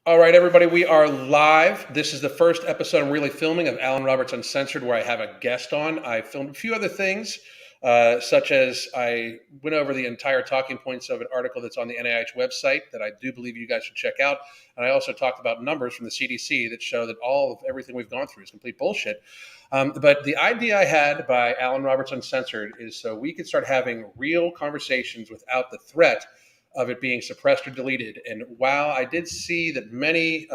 All right, everybody, we are live. This is the first episode I'm really filming of Alan Roberts Uncensored, where I have a guest on. I filmed a few other things, such as I went over the entire talking points of an article that's on the NIH website that I do believe you guys should check out. And I also talked about numbers from the CDC that show that all of everything we've gone through is complete bullshit. But the idea I had by Alan Roberts Uncensored is so we could start having real conversations without the threat of it being suppressed or deleted. And while I did see that many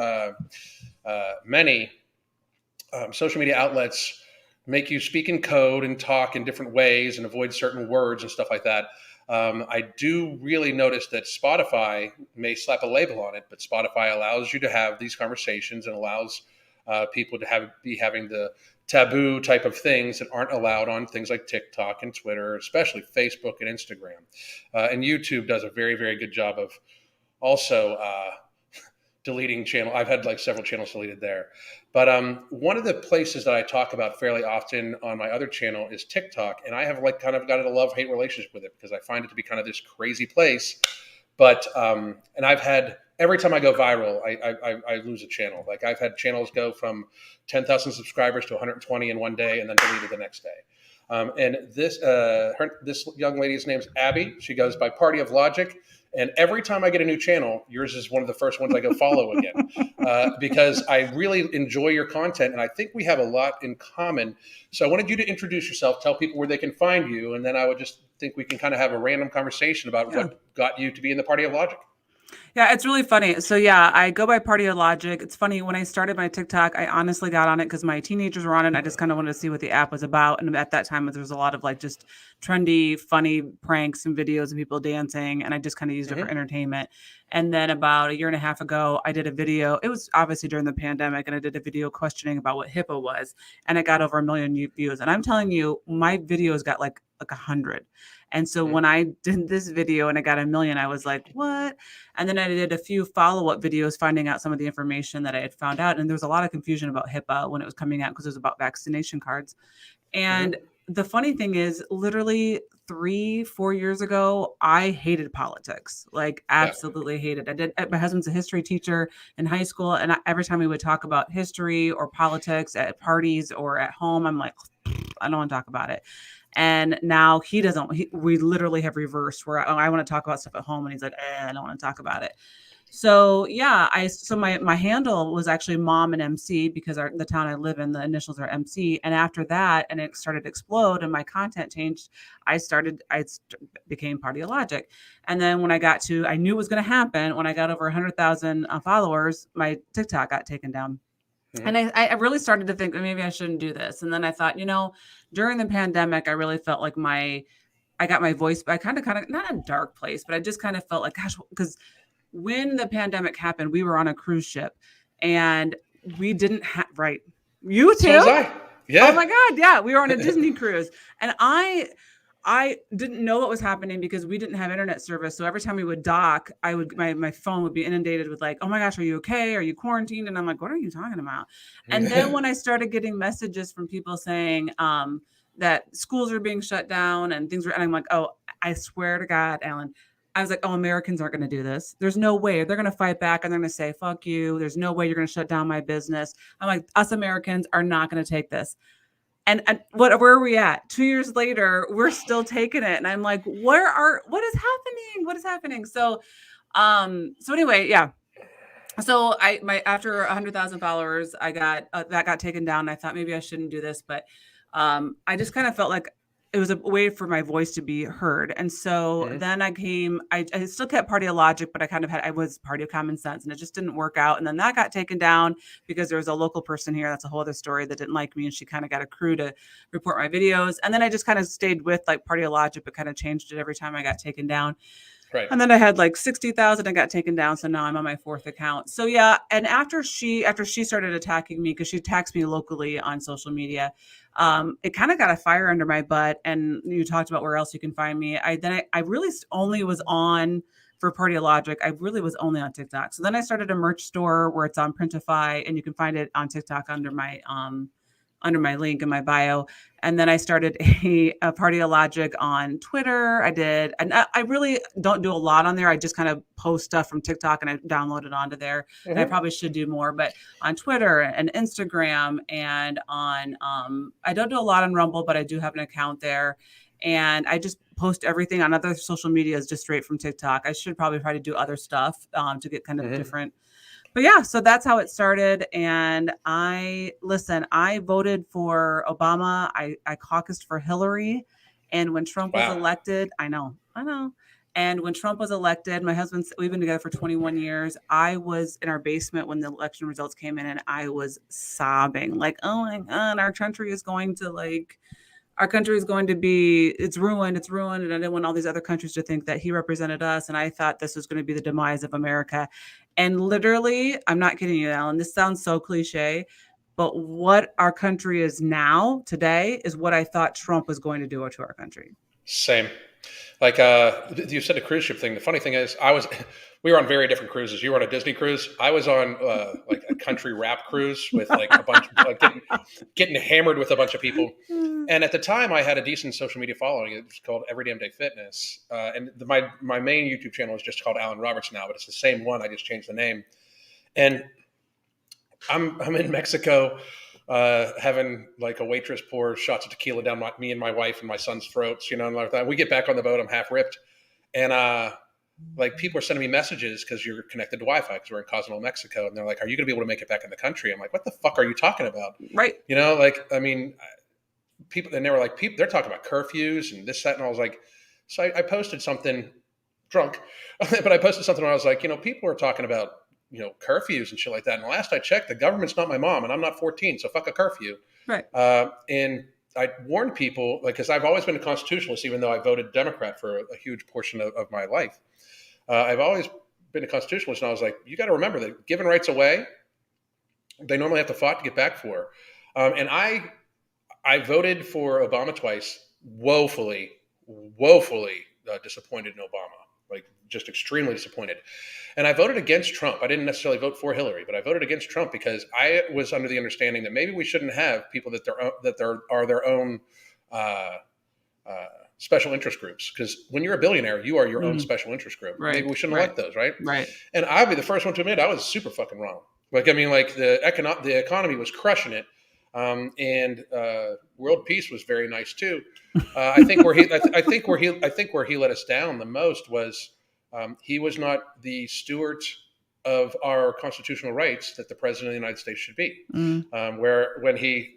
social media outlets make you speak in code and talk in different ways and avoid certain words and stuff like that, I do really notice that Spotify may slap a label on it, but Spotify allows you to have these conversations and allows people to be having the taboo type of things that aren't allowed on things like TikTok and Twitter, especially Facebook and Instagram. And YouTube does a very, very good job of also deleting channel. I've had like several channels deleted there. But one of the places that I talk about fairly often on my other channel is TikTok. And I have like kind of got a love-hate relationship with it because I find it to be kind of this crazy place. But and I've had every time I go viral, I lose a channel. Like I've had channels go from 10,000 subscribers to 120 in one day, and then deleted the next day. And this young lady's name's Abby. She goes by Party of Logic. And every time I get a new channel, yours is one of the first ones I go follow again because I really enjoy your content, and I think we have a lot in common. So I wanted you to introduce yourself, tell people where they can find you, and then I would just think we can kind of have a random conversation about what got you to be in the Party of Logic. Yeah, it's really funny. So yeah, I go by Party of Logic. It's funny, when I started my TikTok, I honestly got on it because my teenagers were on it. And I just kind of wanted to see what the app was about. And at that time, there was a lot of like just trendy, funny pranks and videos of people dancing. And I just kind of used it for entertainment. And then about a year and a half ago, I did a video. It was obviously during the pandemic, and I did a video questioning about what HIPAA was. And it got over 1 million views. And I'm telling you, my videos got like 100. And so when I did this video and I got 1 million, I was like, what? And then I did a few follow-up videos finding out some of the information that I had found out. And there was a lot of confusion about HIPAA when it was coming out because it was about vaccination cards. And the funny thing is, literally 3-4 years ago, I hated politics, like absolutely hated. My husband's a history teacher in high school. And every time we would talk about history or politics at parties or at home, I'm like, I don't want to talk about it. And now he doesn't. We literally have reversed where I want to talk about stuff at home, and he's like, I don't want to talk about it. So yeah, my handle was actually Mom and MC because the town I live in, the initials are MC. And after that, and it started to explode, and my content changed. I became Party of Logic. And then when I knew it was going to happen. When I got over 100,000 followers, my TikTok got taken down. And I really started to think maybe I shouldn't do this. And then I thought, during the pandemic, I really felt like I got my voice back, kind of not a dark place, but I just kind of felt like, gosh, because when the pandemic happened, we were on a cruise ship and we didn't have, right. You too? So was I. Yeah. Oh my God. Yeah. We were on a Disney cruise, and I didn't know what was happening because we didn't have internet service. So every time we would dock, my phone would be inundated with like, oh my gosh, are you okay? Are you quarantined? And I'm like, what are you talking about? And then when I started getting messages from people saying that schools are being shut down and things and I'm like, oh, I swear to God, Alan, I was like, oh, Americans aren't going to do this. There's no way. They're going to fight back and they're going to say, fuck you. There's no way you're going to shut down my business. I'm like, us Americans are not going to take this. And where are we at? 2 years later, we're still taking it. And I'm like, what is happening? What is happening? So anyway, yeah. So after 100,000 followers, I got, that got taken down. I thought maybe I shouldn't do this, but I just kind of felt like it was a way for my voice to be heard. And so then I still kept Party of Logic, but I was Party of Common Sense, and it just didn't work out. And then that got taken down because there was a local person here. That's a whole other story, that didn't like me. And she kind of got a crew to report my videos. And then I just kind of stayed with like Party of Logic, but kind of changed it every time I got taken down. Right. And then I had like 60,000 I got taken down. So now I'm on my 4th account. So yeah. And after she started attacking me, because she attacks me locally on social media, it kind of got a fire under my butt. And you talked about where else you can find me. I really only was on for Party of Logic. I really was only on TikTok. So then I started a merch store where it's on Printify, and you can find it on TikTok under my under my link in my bio. And then I started a Party of Logic on Twitter. I did, and I really don't do a lot on there. I just kind of post stuff from TikTok and I download it onto there. And I Hmm. probably should do more, but on Twitter and Instagram and on, I don't do a lot on Rumble, but I do have an account there. And I just post everything on other social medias just straight from TikTok. I should probably try to do other stuff to get kind of Hmm. different, but yeah, so that's how it started. And I voted for Obama. I caucused for Hillary. And when Trump was Wow. elected, I know. And when Trump was elected, my husband, we've been together for 21 years. I was in our basement when the election results came in and I was sobbing like, oh my God, our country is going to be, it's ruined, it's ruined. And I didn't want all these other countries to think that he represented us. And I thought this was going to be the demise of America. And literally, I'm not kidding you, Alan, this sounds so cliche, but what our country is now today is what I thought Trump was going to do to our country. Same. Like you said, the cruise ship thing. The funny thing is, we were on very different cruises. You were on a Disney cruise. I was on like a country rap cruise with like a bunch, like getting hammered with a bunch of people. And at the time, I had a decent social media following. It was called Every Damn Day Fitness, and my main YouTube channel is just called Alan Roberts now, but it's the same one. I just changed the name. And I'm in Mexico, having like a waitress pour shots of tequila down me and my wife and my son's throats, and like that. We get back on the boat. I'm half ripped, and like people are sending me messages because you're connected to Wi-Fi because we're in Cozumel, Mexico, and they're like, "Are you going to be able to make it back in the country?" I'm like, "What the fuck are you talking about?" Right. Like I mean, people, and they were like, "People, they're talking about curfews and this, that," and I was like, so I posted something drunk, but I posted something where I was like, people are talking about curfews and shit like that. And the last I checked, the government's not my mom, and I'm not 14, so fuck a curfew. Right. And I warned people, like, because I've always been a constitutionalist, even though I voted Democrat for a huge portion of my life. I've always been a constitutionalist, and I was like, you got to remember that giving rights away, they normally have to fight to get back for. And I voted for Obama twice, woefully disappointed in Obama, like just extremely disappointed. And I voted against Trump. I didn't necessarily vote for Hillary, but I voted against Trump because I was under the understanding that maybe we shouldn't have people that are their own uh, special interest groups. Because when you're a billionaire, you are your own special interest group. Right. Maybe we shouldn't Right. elect those, right? Right. And I'll be the first one to admit I was super fucking wrong. Like I mean, like the economy was crushing it. And world peace was very nice too. I think where he let us down the most was he was not the steward of our constitutional rights that the president of the United States should be.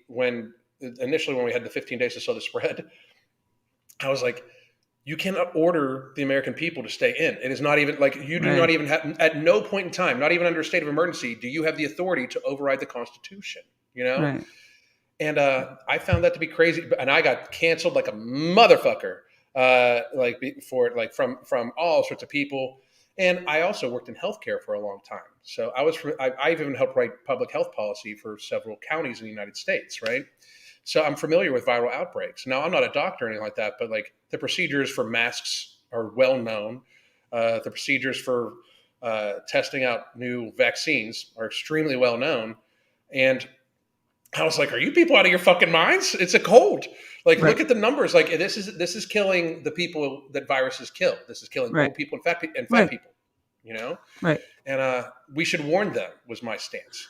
When initially when we had the 15 days to sow the spread, I was like, you cannot order the American people to stay in. It is not even like you do not even have, at no point in time, not even under a state of emergency, do you have the authority to override the Constitution. Right. And I found that to be crazy, and I got canceled like a motherfucker, for it, like from all sorts of people. And I also worked in healthcare for a long time, so I've even helped write public health policy for several counties in the United States, right? So I'm familiar with viral outbreaks. Now I'm not a doctor or anything like that, but like the procedures for masks are well known. The procedures for testing out new vaccines are extremely well known, and I was like, "Are you people out of your fucking minds? It's a cold. Like, Right. look at the numbers. Like, this is killing the people that viruses kill. This is killing Right. old people and fat Right. people. You know, Right. and we should warn them. Was my stance.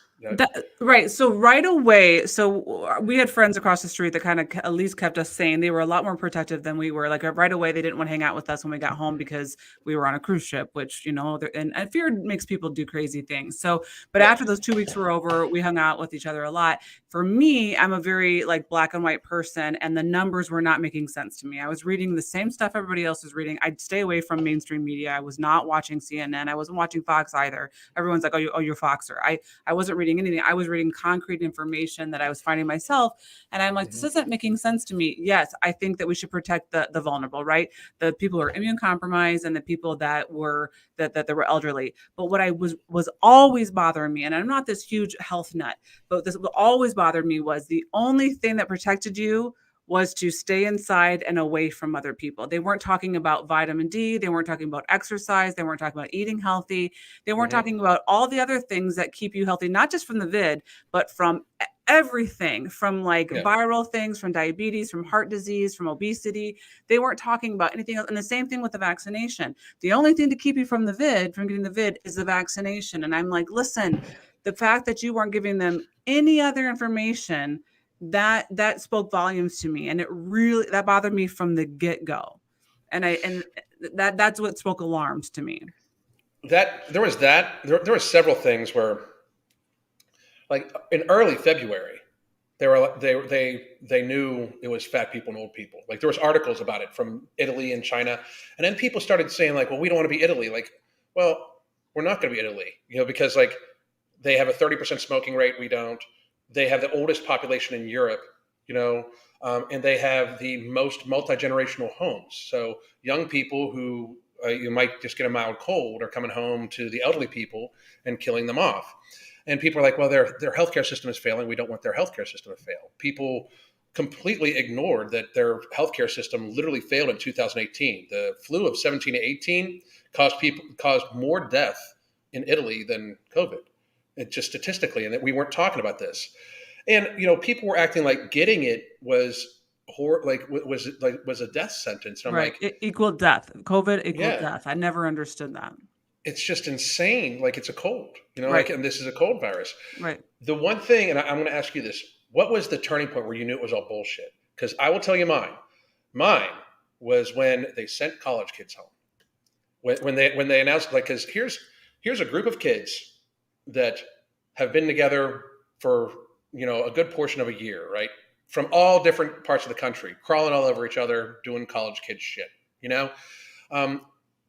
Right. So right away, so we had friends across the street that kind of at least kept us sane. They were a lot more protective than we were. Like right away, they didn't want to hang out with us when we got home because we were on a cruise ship, which, and fear makes people do crazy things. So, but after those 2 weeks were over, we hung out with each other a lot. For me, I'm a very like black and white person, and the numbers were not making sense to me. I was reading the same stuff everybody else was reading. I'd stay away from mainstream media. I was not watching CNN. I wasn't watching Fox either. Everyone's like, oh, you're Foxer. I wasn't reading anything. I was reading concrete information that I was finding myself. And I'm like, this isn't making sense to me. Yes, I think that we should protect the vulnerable, right? The people who are immune compromised and the people that were elderly. But what I was always bothering me, and I'm not this huge health nut, but this what always bothered me was the only thing that protected you was to stay inside and away from other people. They weren't talking about vitamin D. They weren't talking about exercise. They weren't talking about eating healthy. They weren't talking about all the other things that keep you healthy, not just from the vid, but from everything from like Yeah. viral things, from diabetes, from heart disease, from obesity. They weren't talking about anything else. And the same thing with the vaccination. The only thing to keep you from getting the vid, is the vaccination. And I'm like, listen, the fact that you weren't giving them any other information, that spoke volumes to me. And it really, that bothered me from the get-go. And that's what spoke alarms to me. There were several things where, like in early February, they knew it was fat people and old people. Like there was articles about it from Italy and China, and then people started saying like, well, we don't want to be Italy. Like, well, we're not going to be Italy, because like they have a 30% smoking rate. We don't. They have the oldest population in Europe, and they have the most multi-generational homes. So young people who you might just get a mild cold are coming home to the elderly people and killing them off. And people are like, well, their healthcare system is failing. We don't want their healthcare system to fail. People completely ignored that their healthcare system literally failed in 2018. The flu of 17 to 18 caused more death in Italy than COVID. It just statistically, and that we weren't talking about this. And people were acting like getting it was was a death sentence. And I'm Right. like, It equaled death. COVID equaled yeah, death. I never understood that. it's just insane. Like it's a cold, like, Right. and this is a cold virus. Right. The one thing, and I'm going to ask you this: what was the turning point where you knew it was all bullshit? Because I will tell you mine. Mine was when they sent college kids home. When they announced, like, because here's a group of kids that have been together for a good portion of a year, right? From all different parts of the country, crawling all over each other, doing college kid shit.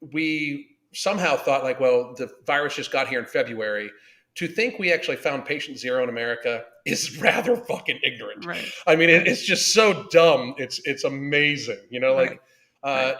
We somehow thought like, well, the virus just got here in February. To think we actually found patient zero in America is rather fucking ignorant. Right. I mean, it's just so dumb. It's amazing, Right.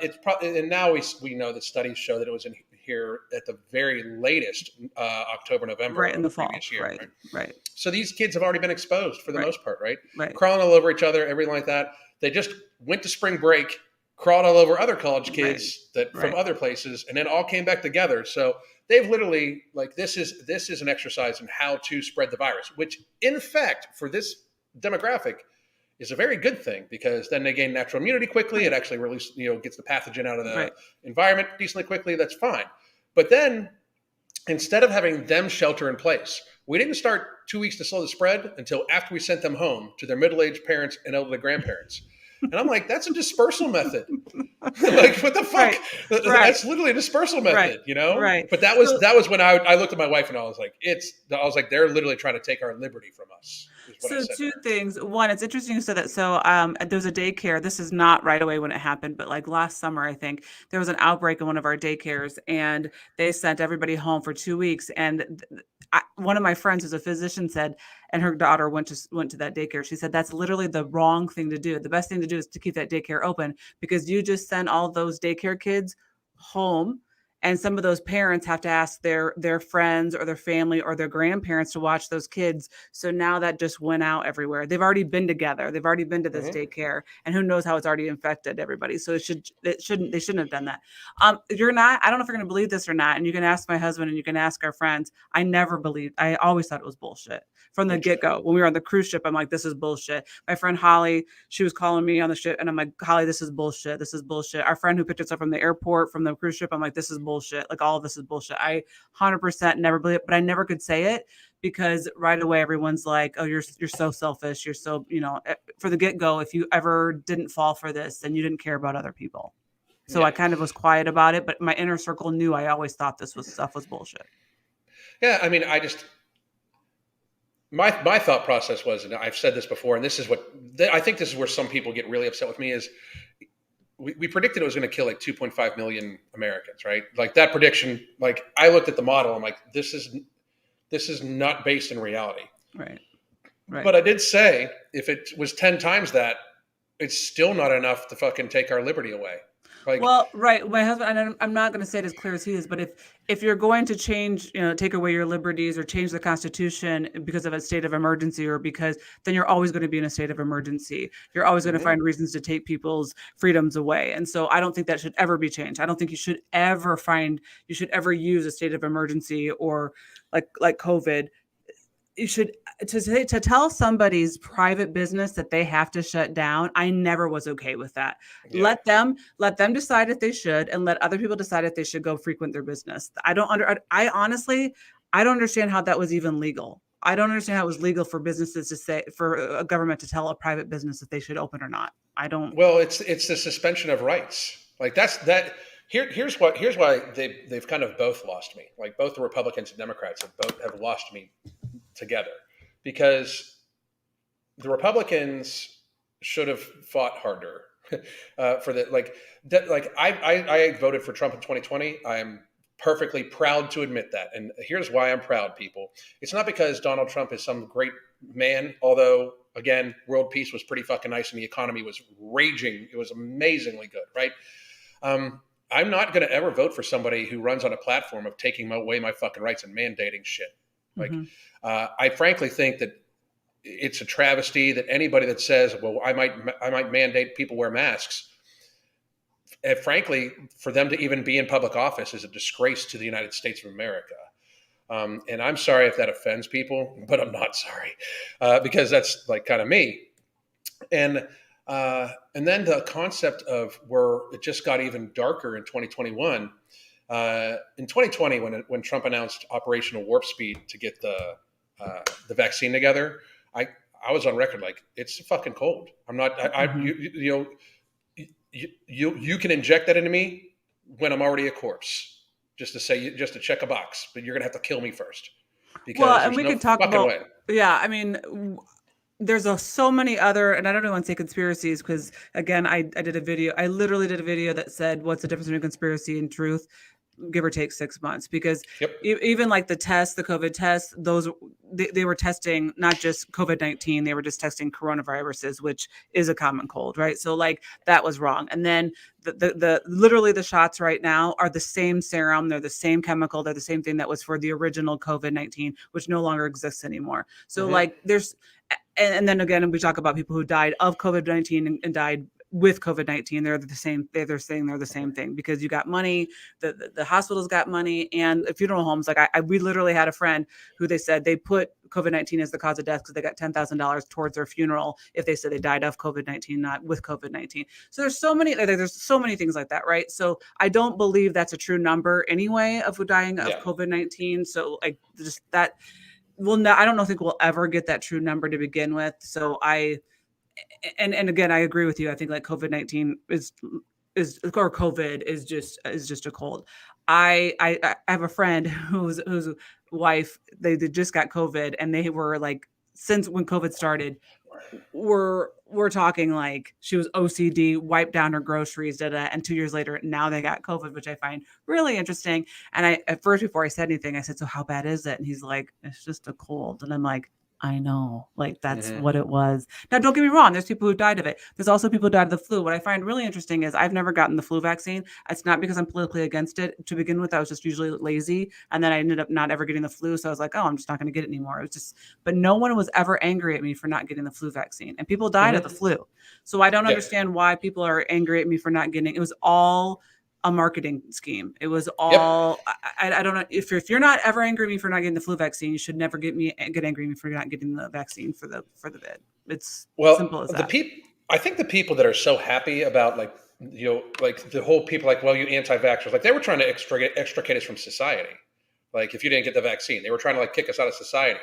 It's probably, and now we know that studies show that it was in here at the very latest October, November Right in of the the fall. previous year. Right. Right. So these kids have already been exposed for the Right. most part, right? Right. Crawling all over each other, everything like that. They just went to spring break, crawled all over other college kids from other places, and then all came back together. So they've literally, like, this is an exercise in how to spread the virus, which in fact for this demographic is a very good thing, because then they gain natural immunity quickly. It actually gets the pathogen out of the environment decently quickly. That's fine. But then instead of having them shelter in place, we didn't start 2 weeks to slow the spread until after we sent them home to their middle-aged parents and elderly grandparents. And I'm like, that's a dispersal method. Like, what the fuck? Right. That's literally a dispersal method, Right. But that was when I looked at my wife and I was like, they're literally trying to take our liberty from us. So two things. One, it's interesting you said that. So there's a daycare. This is not right away when it happened, but like last summer, I think there was an outbreak in one of our daycares, and they sent everybody home for 2 weeks. And one of my friends who's a physician said, and her daughter went to that daycare. She said that's literally the wrong thing to do. The best thing to do is to keep that daycare open, because you just send all those daycare kids home. And some of those parents have to ask their friends or their family or their grandparents to watch those kids. So now that just went out everywhere. They've already been together. They've already been to this daycare, and who knows how it's already infected everybody. So they shouldn't have done that. I don't know if you're going to believe this or not. And you can ask my husband and you can ask our friends. I always thought it was bullshit from the get-go. When we were on the cruise ship, I'm like, this is bullshit. My friend Holly, she was calling me on the ship, and I'm like, Holly, this is bullshit. This is bullshit. Our friend who picked us up from the airport, from the cruise ship, I'm like, this is bullshit. Like, all of this is bullshit. I 100% never believe it, but I never could say it, because right away everyone's like, oh, you're so selfish. You're so, for the get-go, if you ever didn't fall for this, then you didn't care about other people. So I kind of was quiet about it, but my inner circle knew I always thought this stuff was bullshit. Yeah, I mean, my thought process was, and I've said this before, and this is I think this is where some people get really upset with me, is we predicted it was going to kill like 2.5 million Americans, right? Like that prediction, like I looked at the model, I'm like, this is not based in reality. Right. But I did say, if it was 10 times that, it's still not enough to fucking take our liberty away. Like, well, right. My husband, and I'm not going to say it as clear as he is, but if you're going to change, take away your liberties or change the Constitution because of a state of emergency, then you're always going to be in a state of emergency. You're always going to find reasons to take people's freedoms away. And so I don't think that should ever be changed. I don't think you should ever use a state of emergency or like COVID you should to tell somebody's private business that they have to shut down. I never was okay with that. Yeah. Let them decide if they should, and let other people decide if they should go frequent their business. I honestly, I don't understand how that was even legal. I don't understand how it was legal for businesses to say, for a government to tell a private business if they should open or not. I don't. Well, it's the suspension of rights. Like that's that. Here's why they've kind of both lost me. Like both the Republicans and Democrats have lost me together, because the Republicans should have fought harder for the I voted for Trump in 2020. I'm perfectly proud to admit that, and here's why I'm proud, people. It's not because Donald Trump is some great man, although again, world peace was pretty fucking nice and the economy was raging. It was amazingly good, right? I'm not going to ever vote for somebody who runs on a platform of taking away my fucking rights and mandating shit. Like, Mm-hmm. I frankly think that it's a travesty that anybody that says, "Well, I might mandate people wear masks," and frankly, for them to even be in public office is a disgrace to the United States of America. And I'm sorry if that offends people, but I'm not sorry because that's like kind of me. And and then the concept of where it just got even darker in 2021. In 2020, when Trump announced Operational Warp Speed to get the vaccine together, I I was on record like it's fucking cold. I'm not. Mm-hmm. You can inject that into me when I'm already a corpse, just to check a box, but you're gonna have to kill me first Well, because and there's we no could talk fucking about, way. yeah, I mean, there's so many other, and I don't even want to say conspiracies because, again, I did a video, I literally did a video that said, what's the difference between conspiracy and truth? Give or take 6 months, because Yep. even like the tests, the COVID tests, those they were testing not just COVID-19, they were just testing coronaviruses, which is a common cold, right? So like that was wrong. And then the literally the shots right now are the same serum, they're the same chemical, they're the same thing that was for the original COVID-19, which no longer exists anymore. So Mm-hmm. like there's, and then again, we talk about people who died of COVID-19 and died with COVID-19. They're the same. They're saying they're the same thing because you got money. The hospitals got money, and funeral homes. Like we literally had a friend who they said they put COVID-19 as the cause of death because they got $10,000 towards their funeral if they said they died of COVID-19, not with COVID-19. So there's so many things like that, right? So I don't believe that's a true number anyway of who dying of Yeah. COVID-19. So like just that. Well, no, I don't think we'll ever get that true number to begin with. So and again, I agree with you. I think like COVID-19 is or COVID is just a cold. I have a friend whose wife they just got COVID and they were like since when COVID started we're talking like she was OCD, wiped down her groceries, and 2 years later, now they got COVID, which I find really interesting. And I, at first, before I said anything, I said, "So how bad is it?" And he's like, "It's just a cold." And I'm like, "I know, like that's Mm-hmm. what it was." Now, don't get me wrong. There's people who died of it. There's also people who died of the flu. What I find really interesting is I've never gotten the flu vaccine. It's not because I'm politically against it. To begin with, I was just usually lazy, and then I ended up not ever getting the flu. So I was like, "Oh, I'm just not going to get it anymore." It was just, but no one was ever angry at me for not getting the flu vaccine, and people died of the Mm-hmm. flu. So I don't Yeah. understand why people are angry at me for not getting. It was all a marketing scheme. It was Yep. all. I don't know if you're not ever angry at me for not getting the flu vaccine, you should never get angry at me for not getting the vaccine for the vid. It's Well, simple as the that. people. I think the people that are so happy about like the whole people like, well, you anti-vaxxers, like they were trying to extricate us from society. Like if you didn't get the vaccine, they were trying to like kick us out of society.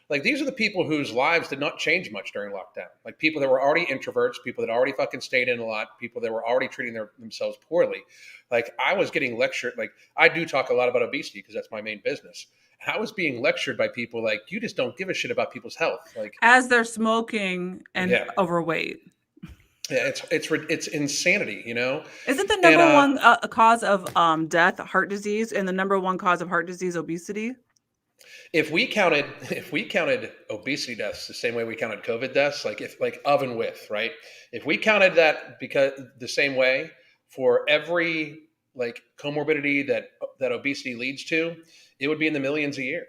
Like these are the people whose lives did not change much during lockdown. Like people that were already introverts, people that already fucking stayed in a lot, people that were already treating themselves poorly. Like I was getting lectured. Like I do talk a lot about obesity because that's my main business. And I was being lectured by people like you just don't give a shit about people's health. Like As they're smoking and yeah, overweight. yeah, it's insanity, Isn't the And number one cause of death heart disease, and the number one cause of heart disease obesity? if we counted obesity deaths the same way we counted COVID deaths, like if like of and with, right? If we counted that because the same way for every like comorbidity that obesity leads to, it would be in the millions a year,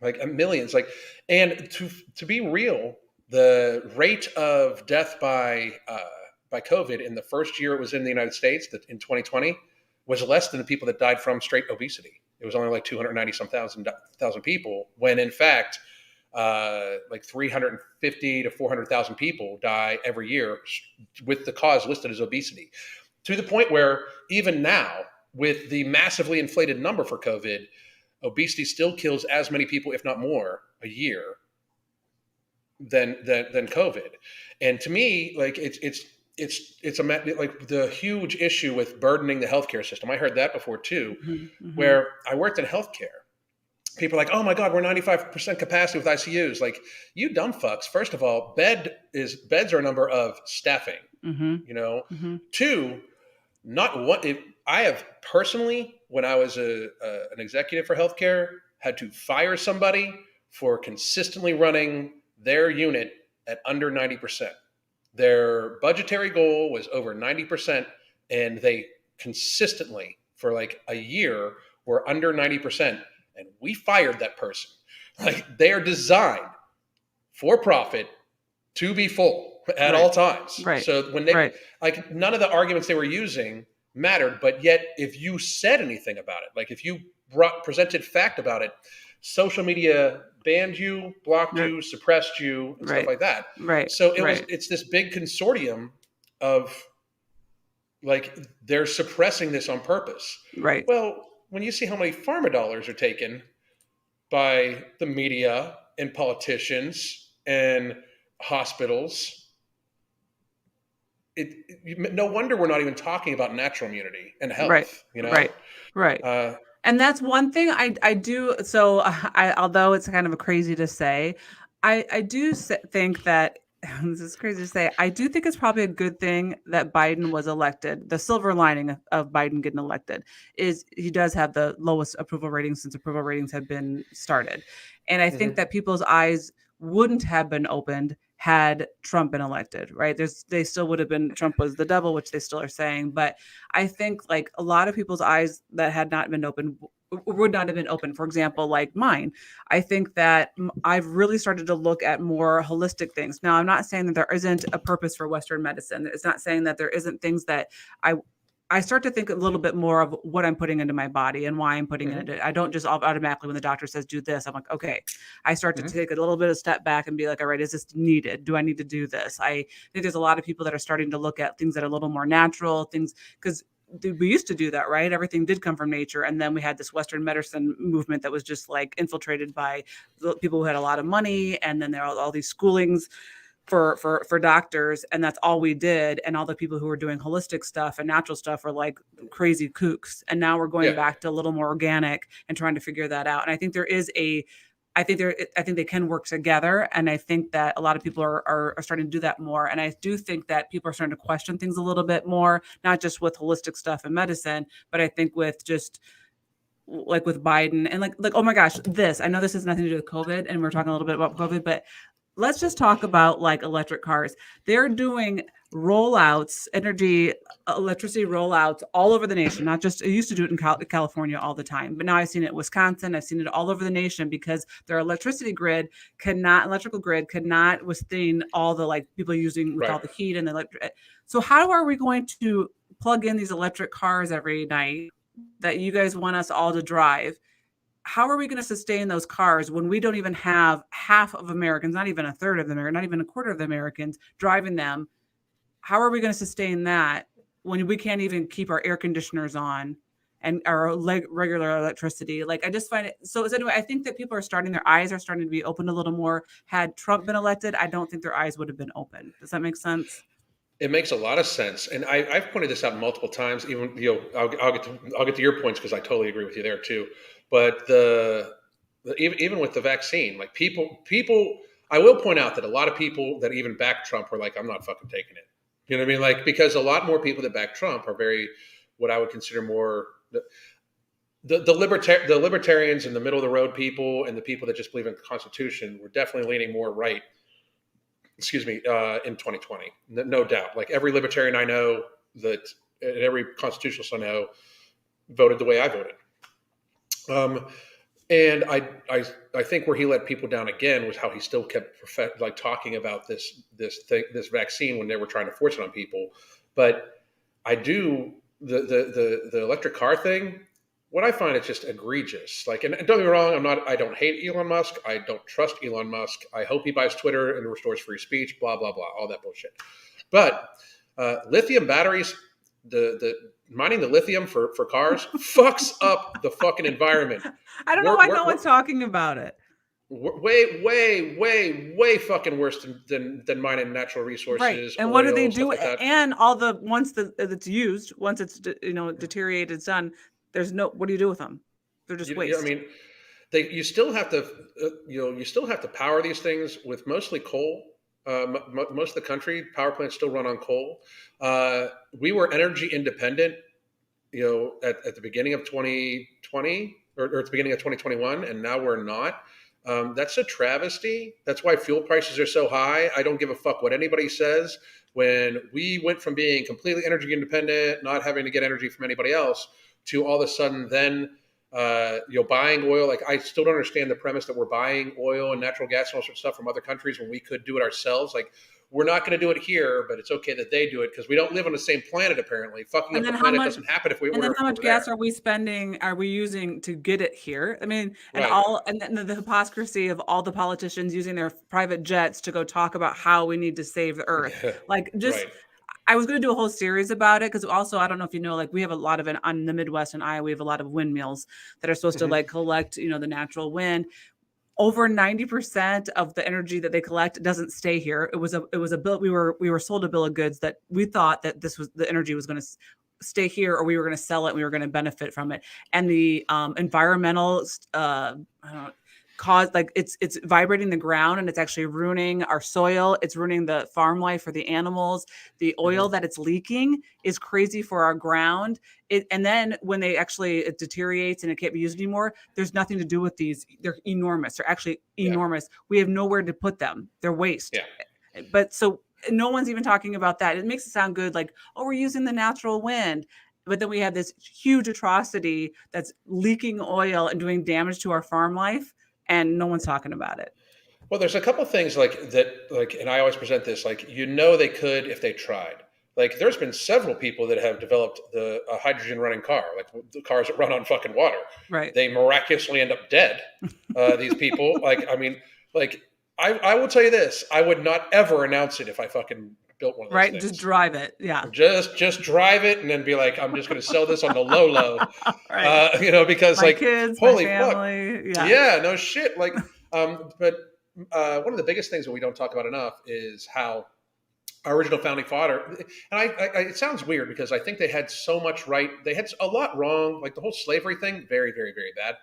like millions. Like, and to be real, the rate of death by COVID in the first year it was in the United States, that in 2020, was less than the people that died from straight obesity. It was only like 290 some thousand people, when in fact like 350 to 400,000 people die every year with the cause listed as obesity, to the point where even now, with the massively inflated number for COVID, obesity still kills as many people, if not more, a year than COVID. And to me, like it's a like the huge issue with burdening the healthcare system. I heard that before too, Mm-hmm. where I worked in healthcare. People are like, oh my God, we're 95% capacity with ICUs. Like, you dumb fucks. First of all, beds are a number of staffing, Mm-hmm. you know. Mm-hmm. Two, not what if I have personally, when I was an executive for healthcare, had to fire somebody for consistently running their unit at under 90%. Their budgetary goal was over 90%, and they consistently, for like a year, were under 90%. And we fired that person. Like, they are designed for profit to be full at Right. all times. Right. So when they, Right. like, none of the arguments they were using mattered, but yet if you said anything about it, like if you presented fact about it, social media banned you, blocked Right. you, suppressed you, and stuff Right. like that. Right. So Right. it's this big consortium of, like, they're suppressing this on purpose. Right. Well, when you see how many pharma dollars are taken by the media and politicians and hospitals, no wonder we're not even talking about natural immunity and Right. health, you know. Right. Right. uh, And that's one thing I do. So I, although it's kind of crazy to say, I do think that this is crazy to say. I do think it's probably a good thing that Biden was elected. The silver lining of Biden getting elected is he does have the lowest approval ratings since approval ratings have been started. And I think mhm, that people's eyes wouldn't have been opened had Trump been elected, right? They still would have been, Trump was the devil, which they still are saying. But I think like a lot of people's eyes that had not been open would not have been open. For example, like mine. I think that I've really started to look at more holistic things. Now, I'm not saying that there isn't a purpose for Western medicine. It's not saying that there isn't things that I I start to think a little bit more of what I'm putting into my body and why I'm putting it mhm, into. I don't just automatically when the doctor says do this, I'm like, okay. I start to mhm. take a little bit of step back and be like, all right, is this needed? Do I need to do this? I think there's a lot of people that are starting to look at things that are a little more natural, things because we used to do that, right? Everything did come from nature. And then we had this Western medicine movement that was just like infiltrated by people who had a lot of money. And then there are all these schoolings for doctors, and that's all we did. And all the people who were doing holistic stuff and natural stuff were like crazy kooks. And now we're going Yeah, back to a little more organic and trying to figure that out. And I think there is a I think they can work together. And I think that a lot of people are starting to do that more. And I do think that people are starting to question things a little bit more, not just with holistic stuff and medicine, but I think with just like with Biden and like, oh my gosh, this, I know this has nothing to do with COVID and we're talking a little bit about COVID, but let's just talk about like electric cars. They're doing rollouts, electricity rollouts all over the nation. Not just, I used to do it in California all the time, but now I've seen it in Wisconsin. I've seen it all over the nation because their electrical grid cannot withstand all the like people using with right. all the heat and the electric. So how are we going to plug in these electric cars every night that you guys want us all to drive? How are we going to sustain those cars when we don't even have half of Americans, not even a third of them, or not even a quarter of the Americans driving them? How are we going to sustain that when we can't even keep our air conditioners on and our regular electricity? Like, I just find it so anyway, I think that people are their eyes are starting to be opened a little more. Had Trump been elected, I don't think their eyes would have been open. Does that make sense? It makes a lot of sense, and I've pointed this out multiple times. Even, I'll get to your points because I totally agree with you there too. But even with the vaccine, like people, I will point out that a lot of people that even back Trump were like, I'm not fucking taking it. You know what I mean? Like, because a lot more people that back Trump are very, what I would consider more the libertarians and the middle of the road people and the people that just believe in the Constitution were definitely leaning more right, excuse me, in 2020, no doubt. Like, every libertarian I know, that and every constitutionalist I know, voted the way I voted. Um, and I think where he let people down again was how he still kept like talking about this vaccine when they were trying to force it on people. But I do the electric car thing. what I find it's just egregious. Like, and don't get me wrong, I don't hate Elon Musk. I don't trust Elon Musk. I hope he buys Twitter and restores free speech. Blah blah blah, all that bullshit. But lithium batteries, the mining the lithium for cars fucks up the fucking environment. I don't know We're, why we're, no we're, one's talking about it. we're way fucking worse than mining natural Right. resources, And what do they oil, stuff do? like that. And all the once it's used, once it's deteriorated, it's done. There's no. What do you do with them? They're just I waste. mean, you still have to you still have to power these things with mostly coal. Most of the country power plants still run on coal. We were energy independent, at the beginning of 2020 or at the beginning of 2021, and now we're not. That's a travesty. That's why fuel prices are so high. I don't give a fuck what anybody says. When we went from being completely energy independent, not having to get energy from anybody else, to all of a sudden then buying oil. Like, I still don't understand the premise that we're buying oil and natural gas and all sorts of stuff from other countries when we could do it ourselves. Like, we're not going to do it here, but it's okay that they do it because we don't live on the same planet. Apparently, fucking And up the then how planet much? doesn't happen if we And then order how much over gas there. are we spending? Are we using to get it here? I mean, Right. and then the hypocrisy of all the politicians using their private jets to go talk about how we need to save the earth. Yeah. Like, just Right. I was going to do a whole series about it because also I don't know if you know, like we have a lot of on the Midwest and Iowa, we have a lot of windmills that are supposed to Mm-hmm. like collect, the natural wind. Over 90% of the energy that they collect doesn't stay here. It was a bill. We were sold a bill of goods that we thought that this was the energy was going to stay here, or we were going to sell it and we were going to benefit from it. And the environmental I don't know, cause, like, it's vibrating the ground and it's actually ruining our soil. It's ruining the farm life for the animals. The oil Mm-hmm. that it's leaking is crazy for our ground. And then when it deteriorates and it can't be used anymore, there's nothing to do with these. They're enormous. They're actually Yeah. enormous. We have nowhere to put them. They're waste. Yeah. But so no one's even talking about that. It makes it sound good, like, oh, we're using the natural wind. But then we have this huge atrocity that's leaking oil and doing damage to our farm life, and no one's talking about it. Well, there's a couple things like that, like, and I always present this like, they could if they tried. Like, there's been several people that have developed the a hydrogen running car, like the cars that run on fucking water. Right. They miraculously end up dead. These people, like, I mean, like, I will tell you this: I would not ever announce it if I fucking built one of those Right. Just things. drive it. Yeah. Just drive it and then be like, I'm just going to sell this on the low, Right. because, My like, kids, my holy fuck, family. Yeah. yeah, no shit. Like, but one of the biggest things that we don't talk about enough is how our original founding father, and it sounds weird because I think they had so much right. They had a lot wrong. Like, the whole slavery thing, very, very, very bad.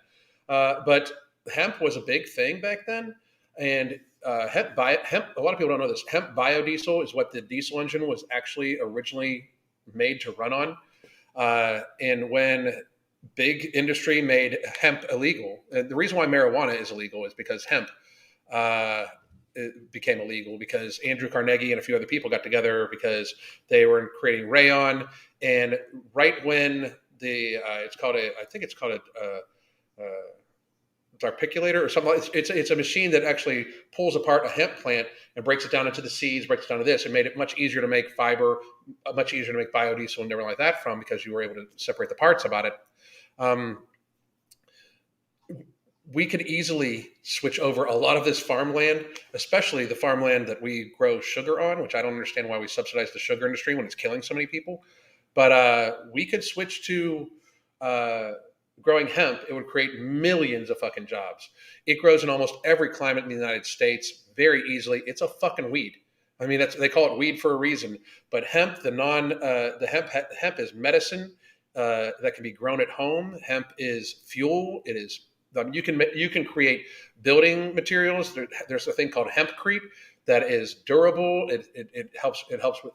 But hemp was a big thing back then. And hemp, a lot of people don't know this. Hemp biodiesel is what the diesel engine was actually originally made to run on. And when big industry made hemp illegal, and the reason why marijuana is illegal is because hemp it became illegal because Andrew Carnegie and a few other people got together because they were creating rayon. And right when I think it's called a articulator or something. It's a machine that actually pulls apart a hemp plant and breaks it down into the seeds, breaks it down to this, and made it much easier to make fiber, much easier to make biodiesel and everything like that from, because you were able to separate the parts about it. We could easily switch over a lot of this farmland, especially the farmland that we grow sugar on, which I don't understand why we subsidize the sugar industry when it's killing so many people. But we could switch to growing hemp. It would create millions of fucking jobs. It grows in almost every climate in the United States very easily. It's a fucking weed. I mean, they call it weed for a reason. But hemp, hemp is medicine that can be grown at home. Hemp is fuel. It is you can create building materials. There's a thing called hempcrete that is durable. It helps.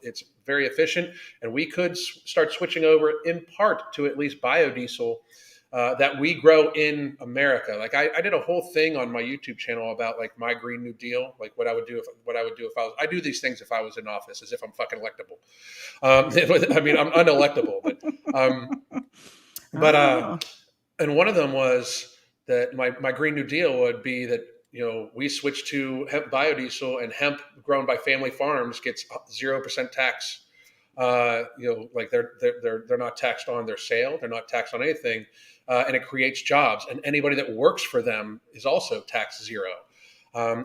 It's very efficient, and we could start switching over in part to at least biodiesel that we grow in America. Like, I did a whole thing on my YouTube channel about, like, my Green New Deal, like what I would do if I do these things if I was in office, as if I'm fucking electable. I mean, I'm unelectable, but Oh. and one of them was that my Green New Deal would be that, we switch to hemp biodiesel, and hemp grown by family farms gets 0% tax Like they're not taxed on their sale, they're not taxed on anything, and it creates jobs. And anybody that works for them is also tax zero.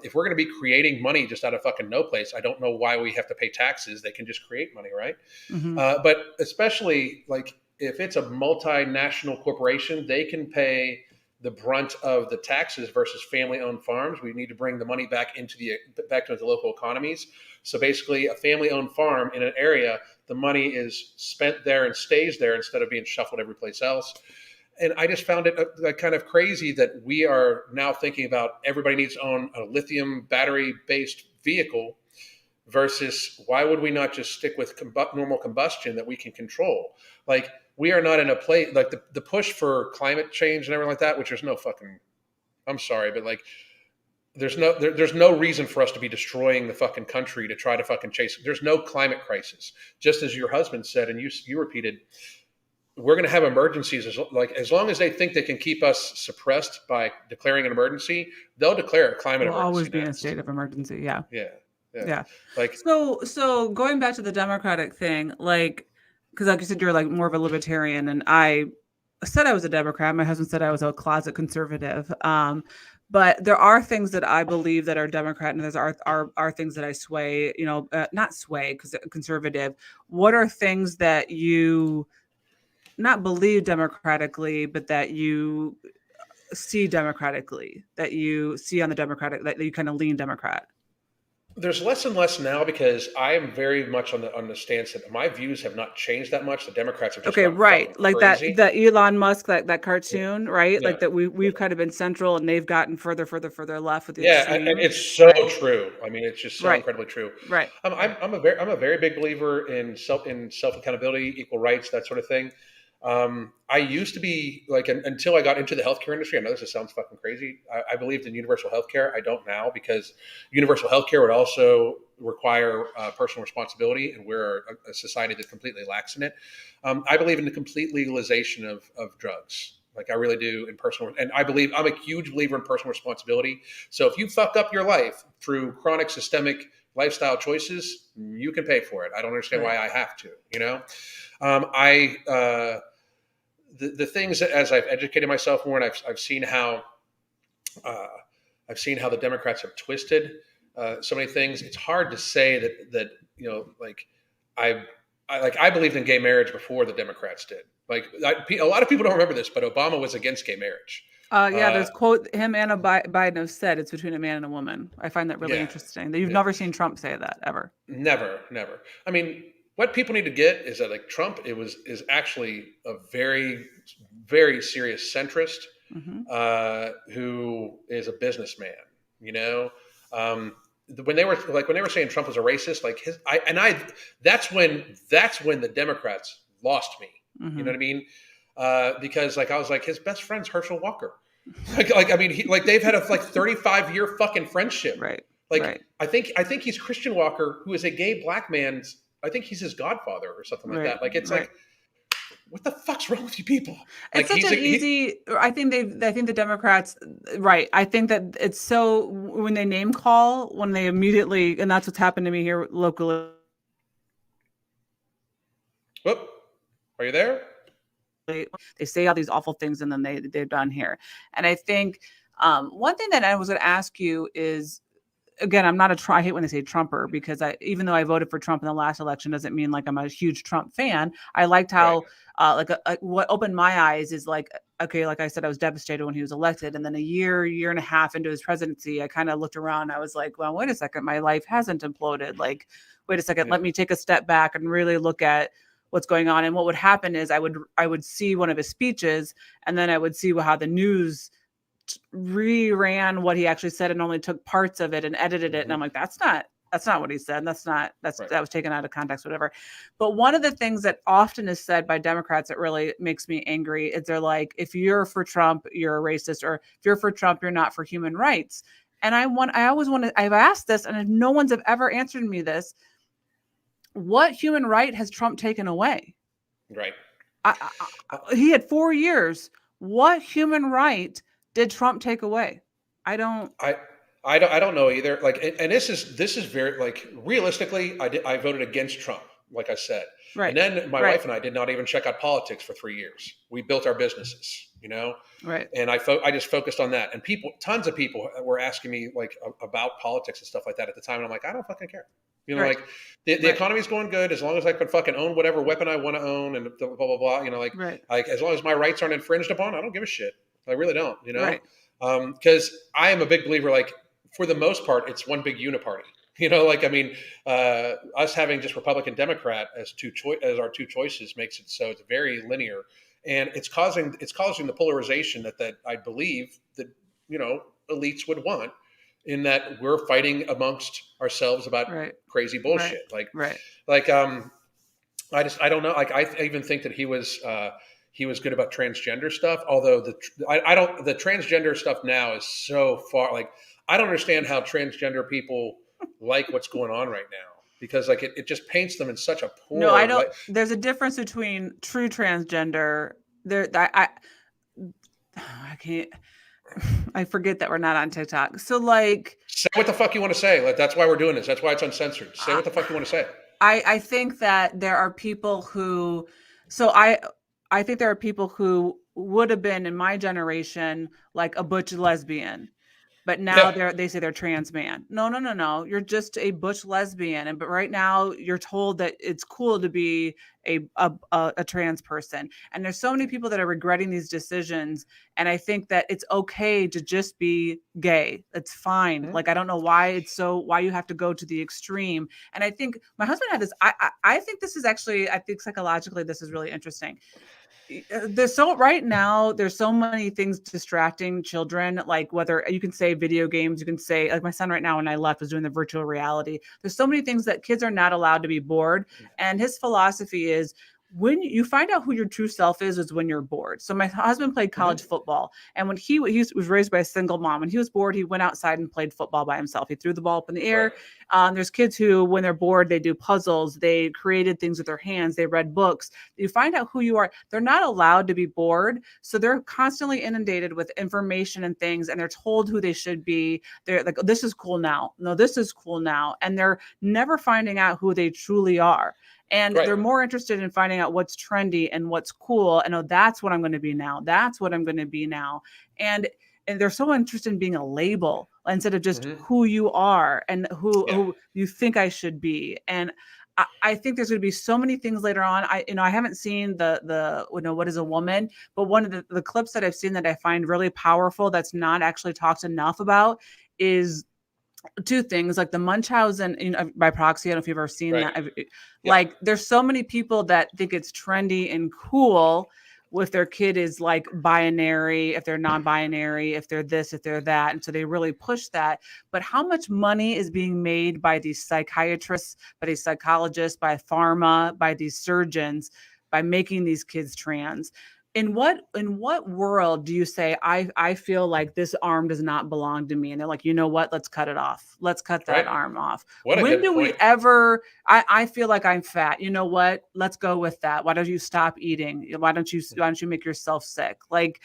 If we're going to be creating money just out of fucking no place, I don't know why we have to pay taxes. They can just create money, right? Mm-hmm. But especially like if it's a multinational corporation, they can pay the brunt of the taxes versus family-owned farms. We need to bring the money back into the local economies. So basically, a family-owned farm in an area, the money is spent there and stays there instead of being shuffled every place else. And I just found it kind of crazy that we are now thinking about everybody needs to own a lithium battery-based vehicle versus why would we not just stick with normal combustion that we can control? Like we are not in a place like the push for climate change and everything like that, which there's no fucking, I'm sorry, but like there's no reason for us to be destroying the fucking country to try to fucking chase. There's no climate crisis. Just as your husband said, and you repeated, we're going to have emergencies as long as they think they can keep us suppressed by declaring an emergency, they'll declare a climate We'll emergency always be in a next. state of emergency. Yeah. Yeah. Yeah. Yeah. Like, So going back to the Democratic thing, like, because like you said, you're like more of a libertarian, and I said I was a Democrat. My husband said I was a closet conservative. But there are things that I believe that are Democrat, and there are things that I sway. Not sway because conservative. What are things that you not believe democratically, but that you see democratically, that you see on the Democratic, that you kind of lean Democrat? there's less and less now because I am very much on the stance that my views have not changed that much. The Democrats have just Okay, gone right. fucking Like that crazy. the Elon Musk, that Yeah, cartoon, right? yeah, Like that yeah. we've kind of been central and they've gotten further left with the Yeah, and extreme. it's so Right. true. I mean, it's just so Right. incredibly true. Right. Right. I'm a very big believer in self accountability, equal rights, that sort of thing. I used to be like until I got into the healthcare industry. I know this sounds fucking crazy. I believed in universal healthcare. I don't now because universal healthcare would also require personal responsibility, and we're a society that completely lacks in it. I believe in the complete legalization of drugs. Like I really do in personal, and I'm a huge believer in personal responsibility. So if you fuck up your life through chronic systemic lifestyle choices, you can pay for it. I don't understand Right. why I have to. I the things that as I've educated myself more, and I've seen how uh, the Democrats have twisted so many things. It's hard to say that like I I believed in gay marriage before the Democrats did. Like a lot of people don't remember this, but Obama was against gay marriage. Yeah, Uh, there's quote him and Biden have said it's between a man and a woman. I find that really yeah, interesting. That you've yeah, never seen Trump say that ever. never, never. I mean, what people need to get is that like Trump, is actually a very, very serious centrist Hmm. who is a businessman. You know, um, when they were saying Trump was a racist, like that's when the Democrats lost me. You know Hmm. what I mean? Because like I was like his best friend's Herschel Walker. I mean they've had a like 35-year fucking friendship. Right. Like Right. I think he's Christian Walker, who is a gay black man's. I think he's his godfather or something like Right. that. Like it's Right. like what the fuck's wrong with you people? It's Like such an easy. I think the Democrats. Right. I think that it's so when they name call, when they immediately, and that's what's happened to me here locally. whoop. Are you there? They say all these awful things and then they're done here. And I think one thing that I was going to ask you is, again, I'm not I hate when they say Trumper because even though I voted for Trump in the last election, doesn't mean like I'm a huge Trump fan. I liked Right. how what opened my eyes is like, okay, like I said, I was devastated when he was elected, and then a year and a half into his presidency, I kind of looked around. I was like, well, wait a second, my life hasn't imploded. Like, wait a second, Yeah. let me take a step back and really look at what's going on. And what would happen is I would see one of his speeches, and then I would see how the news reran what he actually said and only took parts of it and edited it. And I'm Mhm. like, that's not what he said. Right. That was taken out of context, whatever. But one of the things that often is said by Democrats that really makes me angry is they're like, if you're for Trump, you're a racist, or if you're for Trump, you're not for human rights. And I've asked this and no one's have ever answered me this. What human right has Trump taken away? Right. He had 4 years. What human right did Trump take away? I don't. I I don't know either. Like, and this is very like realistically, I voted against Trump. like I said. And Right. then my Right. wife and I did not even check out politics for 3 years. We built our businesses, Right. and I just focused on that. And tons of people were asking me like about politics and stuff like that at the time. And I'm like, I don't fucking care. Right. Like the Right. economy's going good as long as I could fucking own whatever weapon I want to own and blah blah blah. Right. Like as long as my rights aren't infringed upon, I don't give a shit. I really don't. Right. Because I am a big believer. Like for the most part, it's one big uniparty. Us having just Republican Democrat as as our two choices makes it so it's very linear, and it's causing the polarization that I believe that elites would want, in that we're fighting amongst ourselves about Right. crazy Right. bullshit. Right. I don't know. Like I even think that he was good about transgender stuff. Although I don't the transgender stuff now is so far. Like I don't understand how transgender people like what's going on right now, because like it just paints them in such a No, I poor don't. light. There's a difference between true transgender. I can't. I forget that we're not on TikTok. So like, Say what the fuck you want to say. Like that's why we're doing this. That's why it's uncensored. Say I, what the fuck you want to say. I think that there are people who, so I think there are people who would have been in my generation like a butch lesbian, but now Yeah. they say they're trans man. No, no, no, no. You're just a butch lesbian, and but right now you're told that it's cool to be a trans person. And there's so many people that are regretting these decisions. And I think that it's okay to just be gay. It's fine. Mhm. Like I don't know why you have to go to the extreme. And I think my husband had this. I think this is actually, I think psychologically this is really interesting. There's so right now there's so many things distracting children, like whether you can say video games, you can say like my son right now when I left was doing the virtual reality. There's so many things that kids are not allowed to be bored, and his philosophy is when you find out who your true self is when you're bored. So my husband played college Mhm. football, and when he was raised by a single mom, when he was bored he went outside and played football by himself. He threw the ball up in the Right. air. There's kids who when they're bored they do puzzles, they created things with their hands, they read books. You find out who you are. They're not allowed to be bored. So they're constantly inundated with information and things, and they're told who they should be. They're like, this is cool now. No, this is cool now. And they're never finding out who they truly are. And Right. they're more interested in finding out what's trendy and what's cool. And oh, that's what I'm going to be now. That's what I'm going to be now. And they're so interested in being a label instead of just Mhm. who you are and Yeah. who you think I should be. And I think there's going to be so many things later on. I haven't seen the what is a woman, but one of the clips that I've seen that I find really powerful that's not actually talked enough about is two things, like the Munchausen by proxy. I don't know if you've ever seen Right. that. Yeah. Like there's so many people that think it's trendy and cool if their kid is like binary, if they're non-binary, if they're this, if they're that. And so they really push that. But how much money is being made by these psychiatrists, by these psychologists, by pharma, by these surgeons, by making these kids trans? In what world do you say I feel like this arm does not belong to me, and they're like, you know what, let's cut it off, let's cut that Right. arm off? What a When good do we point. ever I feel like I'm fat, you know what, let's go with that. Why don't you stop eating? Why don't you make yourself sick? Like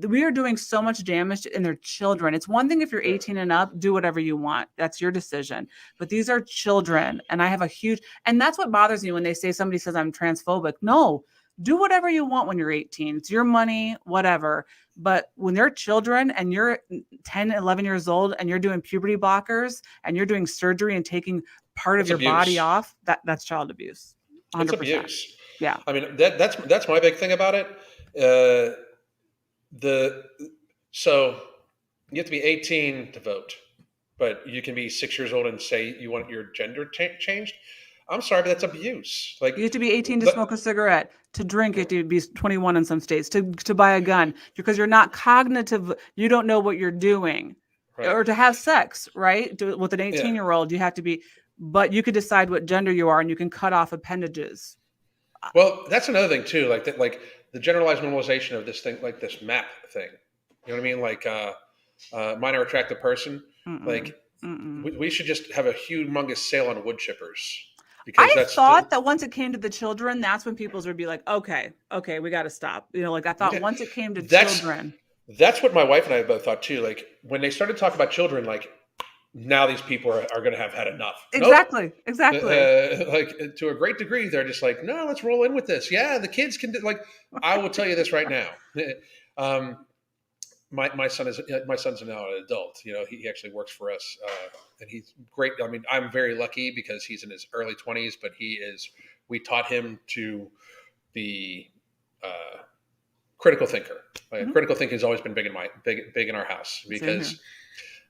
we are doing so much damage in their children. It's one thing if you're Yeah. 18 and up, do whatever you want. That's your decision. But these are children. And I have a huge, and that's what bothers me when they say somebody says I'm transphobic. No, do whatever you want when you're 18. It's your money, whatever. But when they're children and you're 10, 11 years old and you're doing puberty blockers and you're doing surgery and taking part of It's your body abuse. off, that's child abuse. It's 100%. abuse. Yeah. I mean, that's my big thing about it. Uh, the so you have to be 18 to vote, but you can be 6 years old and say you want your gender changed. I'm sorry, but that's abuse. Like, You have to be 18 to let, smoke a cigarette. To drink, you have to be 21 in some states. To buy a gun, because you're not cognitive. You don't know what you're doing, right? or to have sex, right? With an Yeah. 18-year-old, you have to be. But you could decide what gender you are, and you can cut off appendages. Well, that's another thing too. Like that, like the generalized normalization of this thing, like this map thing. You know what I mean? Like minor attractive person. Mm-mm, Like mm-mm. we should just have a humongous sale on wood chippers, because I that's thought that once it came to the children, that's when people would be like, okay, we got to stop. Like I thought yeah, once it came to that's children. that's what my wife and I both thought too. Like when they started talking about children, like now these people are going to have had enough. Nope. Exactly. Like to a great degree, they're just like, no, let's roll in with this. Yeah, the kids can do, like, I will tell you this right now. um, my son's now an adult. You know, he actually works for us, and he's great. I mean, I'm very lucky because he's in his early 20s, but we taught him to be critical thinker. Critical thinking has always been big in our house because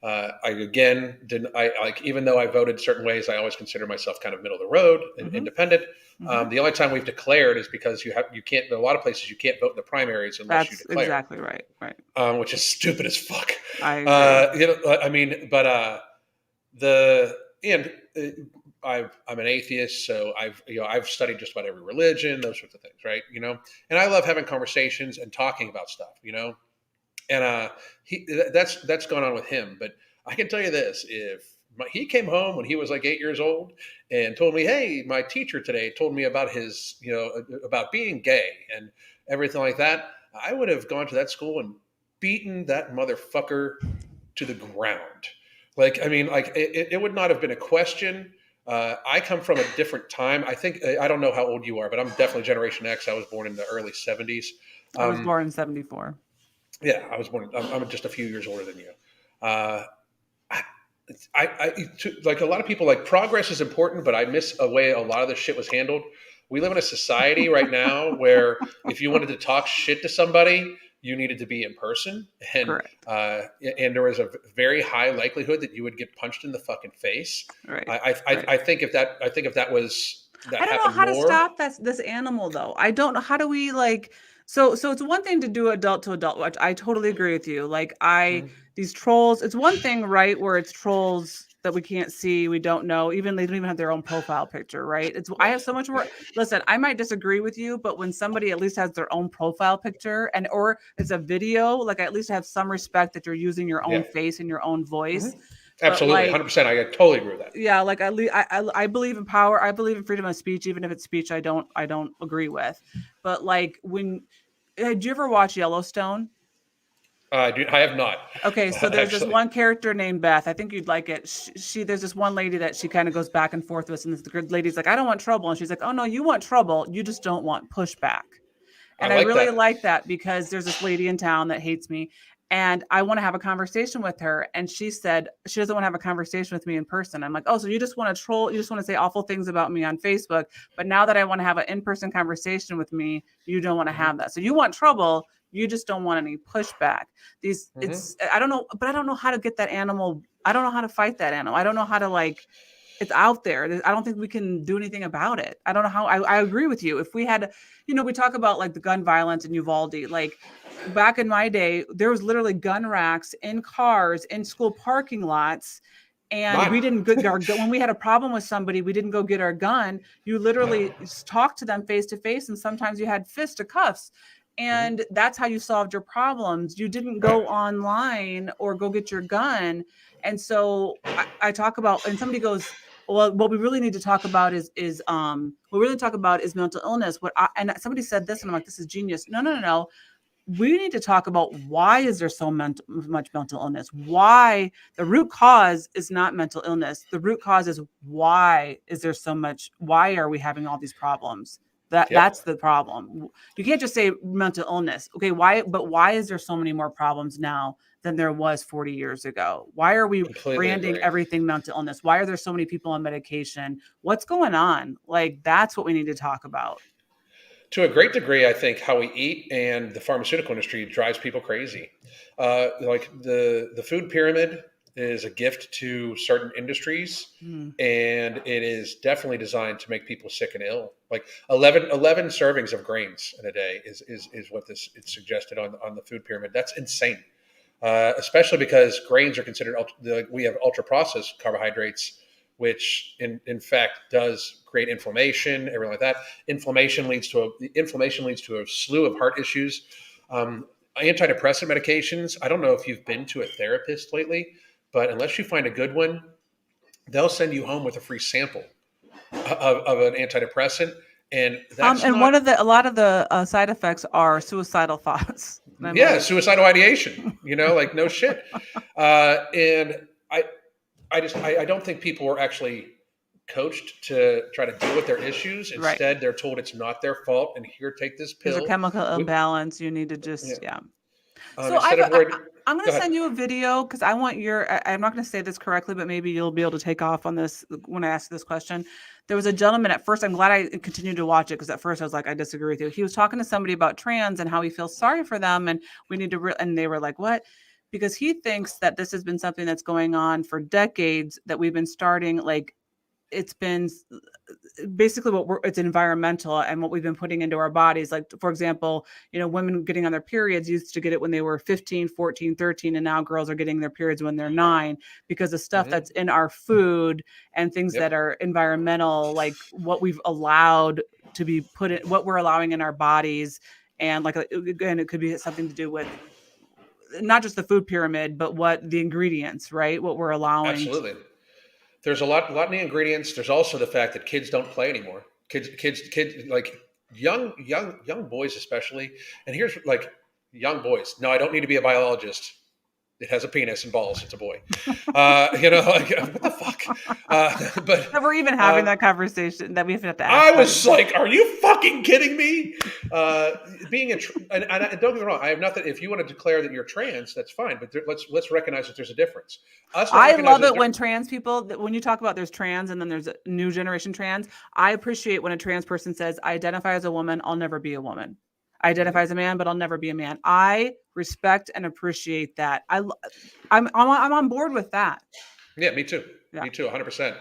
I again didn't. I like, even though I voted certain ways, I always consider myself kind of middle of the road and independent. The only time we've declared is because you can't. In a lot of places, you can't vote in the primaries unless you declare. Exactly right. Which is stupid as fuck. I agree. You know, I mean, but I'm an atheist, so I've studied just about every religion, those sorts of things, right? You know, and I love having conversations and talking about stuff, you know, and that's gone on with him. But I can tell you this: he came home when he was like 8 years old and told me, "Hey, my teacher today told me about about being gay and everything like that," I would have gone to that school and beaten that motherfucker to the ground. Like, I mean, like it would not have been a question. I come from a different time. I think, I don't know how old you are, but I'm definitely Generation X. I was born in the early 70s. I was born in 74. Yeah, I was born. I'm just a few years older than you. Like a lot of people, like, progress is important, but I miss a way a lot of this shit was handled. We live in a society right now where if you wanted to talk shit to somebody, you needed to be in person, and there was a very high likelihood that you would get punched in the fucking face. Right. I think if that I don't know how to stop this animal though. I don't know, how do we, like, so it's one thing to do adult to adult, which I totally agree with you. Like, these trolls, it's one thing, right, where it's trolls that we can't see, we don't know, even they don't even have their own profile picture, right? I have so much more. Listen, I might disagree with you, but when somebody at least has their own profile picture or it's a video, like, I at least have some respect that you're using your own face and your own voice. Absolutely, 100%. I totally agree with that. Yeah, like, I believe in power. I believe in freedom of speech, even if it's speech I don't agree with. But like, did you ever watch Yellowstone? I have not. Okay, so there's this one character named Beth. I think you'd like it. There's this one lady that she kind of goes back and forth with, and the lady's like, "I don't want trouble," and she's like, "Oh no, you want trouble. You just don't want pushback." And I really like that because there's this lady in town that hates me, and I want to have a conversation with her. And she said she doesn't want to have a conversation with me in person. I'm like, oh, so you just want to troll? You just want to say awful things about me on Facebook. But now that I want to have an in-person conversation with me, you don't want to have that. So you want trouble. You just don't want any pushback. I don't know, but I don't know how to get that animal. I don't know how to fight that animal. I don't know how to, like, it's out there. I don't think we can do anything about it. I don't know how. I agree with you. If we had, we talk about like the gun violence in Uvalde. Like, back in my day, there was literally gun racks in cars in school parking lots, and we didn't get our gun. When we had a problem with somebody, we didn't go get our gun. You literally talked to them face to face, and sometimes you had fisticuffs. And that's how you solved your problems. You didn't go online or go get your gun. And so I talk about, and somebody goes, well, what we really need to talk about is mental illness. And somebody said this, and I'm like, this is genius. No. We need to talk about, why is there so much mental illness? Why? The root cause is not mental illness. The root cause is, why is there so much? Why are we having all these problems? That's the problem. You can't just say mental illness. Okay, why? But why is there so many more problems now than there was 40 years ago? Why are we branding everything mental illness? Why are there so many people on medication? What's going on? Like, that's what we need to talk about. To a great degree, I think how we eat and the pharmaceutical industry drives people crazy. Like the food pyramid is a gift to certain industries, and it is definitely designed to make people sick and ill. Like 11 servings of grains in a day is what it's suggested on the food pyramid. That's insane, especially because grains are considered, we have ultra processed carbohydrates, which in fact does create inflammation, everything like that. Inflammation leads to a slew of heart issues. Antidepressant medications. I don't know if you've been to a therapist lately, but unless you find a good one, they'll send you home with a free sample of an antidepressant. And that's a lot of the side effects are suicidal thoughts. Suicidal ideation. Like, no shit. And I don't think people are actually coached to try to deal with their issues. Right. Instead, they're told it's not their fault, and here, take this There's a pill. chemical We, imbalance. You need to yeah. just, yeah. So Instead of worried, I'm going go to ahead. send you a video because I want I'm not going to say this correctly, but maybe you'll be able to take off on this when I ask this question. There was a gentleman at first. I'm glad I continued to watch it because at first I was like, I disagree with you. He was talking to somebody about trans and how he feels sorry for them. And we need to, and they were like, what? Because he thinks that this has been something that's going on for decades, that we've been starting like, it's been basically it's environmental and what we've been putting into our bodies. Like, for example, women getting on their periods used to get it when they were 15, 14, 13, and now girls are getting their periods when they're 9 because of stuff Hmm. that's in our food and things Yep. that are environmental, like what we've allowed to be put in, what we're allowing in our bodies. And like, again, it could be something to do with not just the food pyramid, but what the ingredients, right? What we're allowing. Absolutely. There's a lot in the ingredients. There's also the fact that kids don't play anymore. Kids, like young boys especially. And here's like young boys. No, I don't need to be a biologist. It has a penis and balls. It's a boy. Like what the fuck? But That we're even having um, that conversation, that we have to ask I was questions. like, "Are you fucking kidding me?" Being and don't get me wrong, I have nothing. If you want to declare that you're trans, that's fine. But let's recognize that there's a difference. Us not I love recognizing it that when trans people, when you talk about there's trans and then there's a new generation trans. I appreciate when a trans person says, I identify as a woman, I'll never be a woman. I identify Mhm. as a man, but I'll never be a man. I respect and appreciate that. I'm on board with that. Yeah, me too. Yeah. Me too, 100%.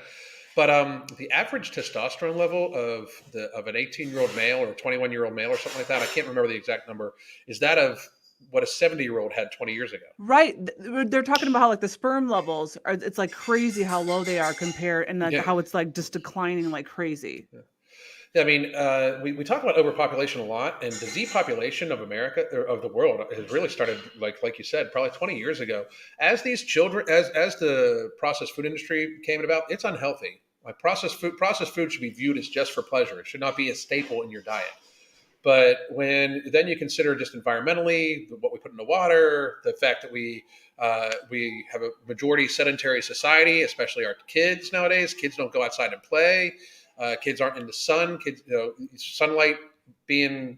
But the average testosterone level of an 18-year-old male or a 21-year-old male or something like that, I can't remember the exact number, is that of what a 70-year-old had 20 years ago. Right. They're talking about how like the sperm levels are, it's like crazy how low they are compared, and like Yeah. how it's like just declining like crazy. Yeah, I mean, we talk about overpopulation a lot, and the depopulation of America or of the world has really started, like you said, probably 20 years ago. As these children, as the processed food industry came about, it's unhealthy. Like processed food should be viewed as just for pleasure. It should not be a staple in your diet. But when then you consider just environmentally what we put in the water, the fact that we have a majority sedentary society, especially our kids nowadays. Kids don't go outside and play. Kids aren't in the sun. Kids, sunlight being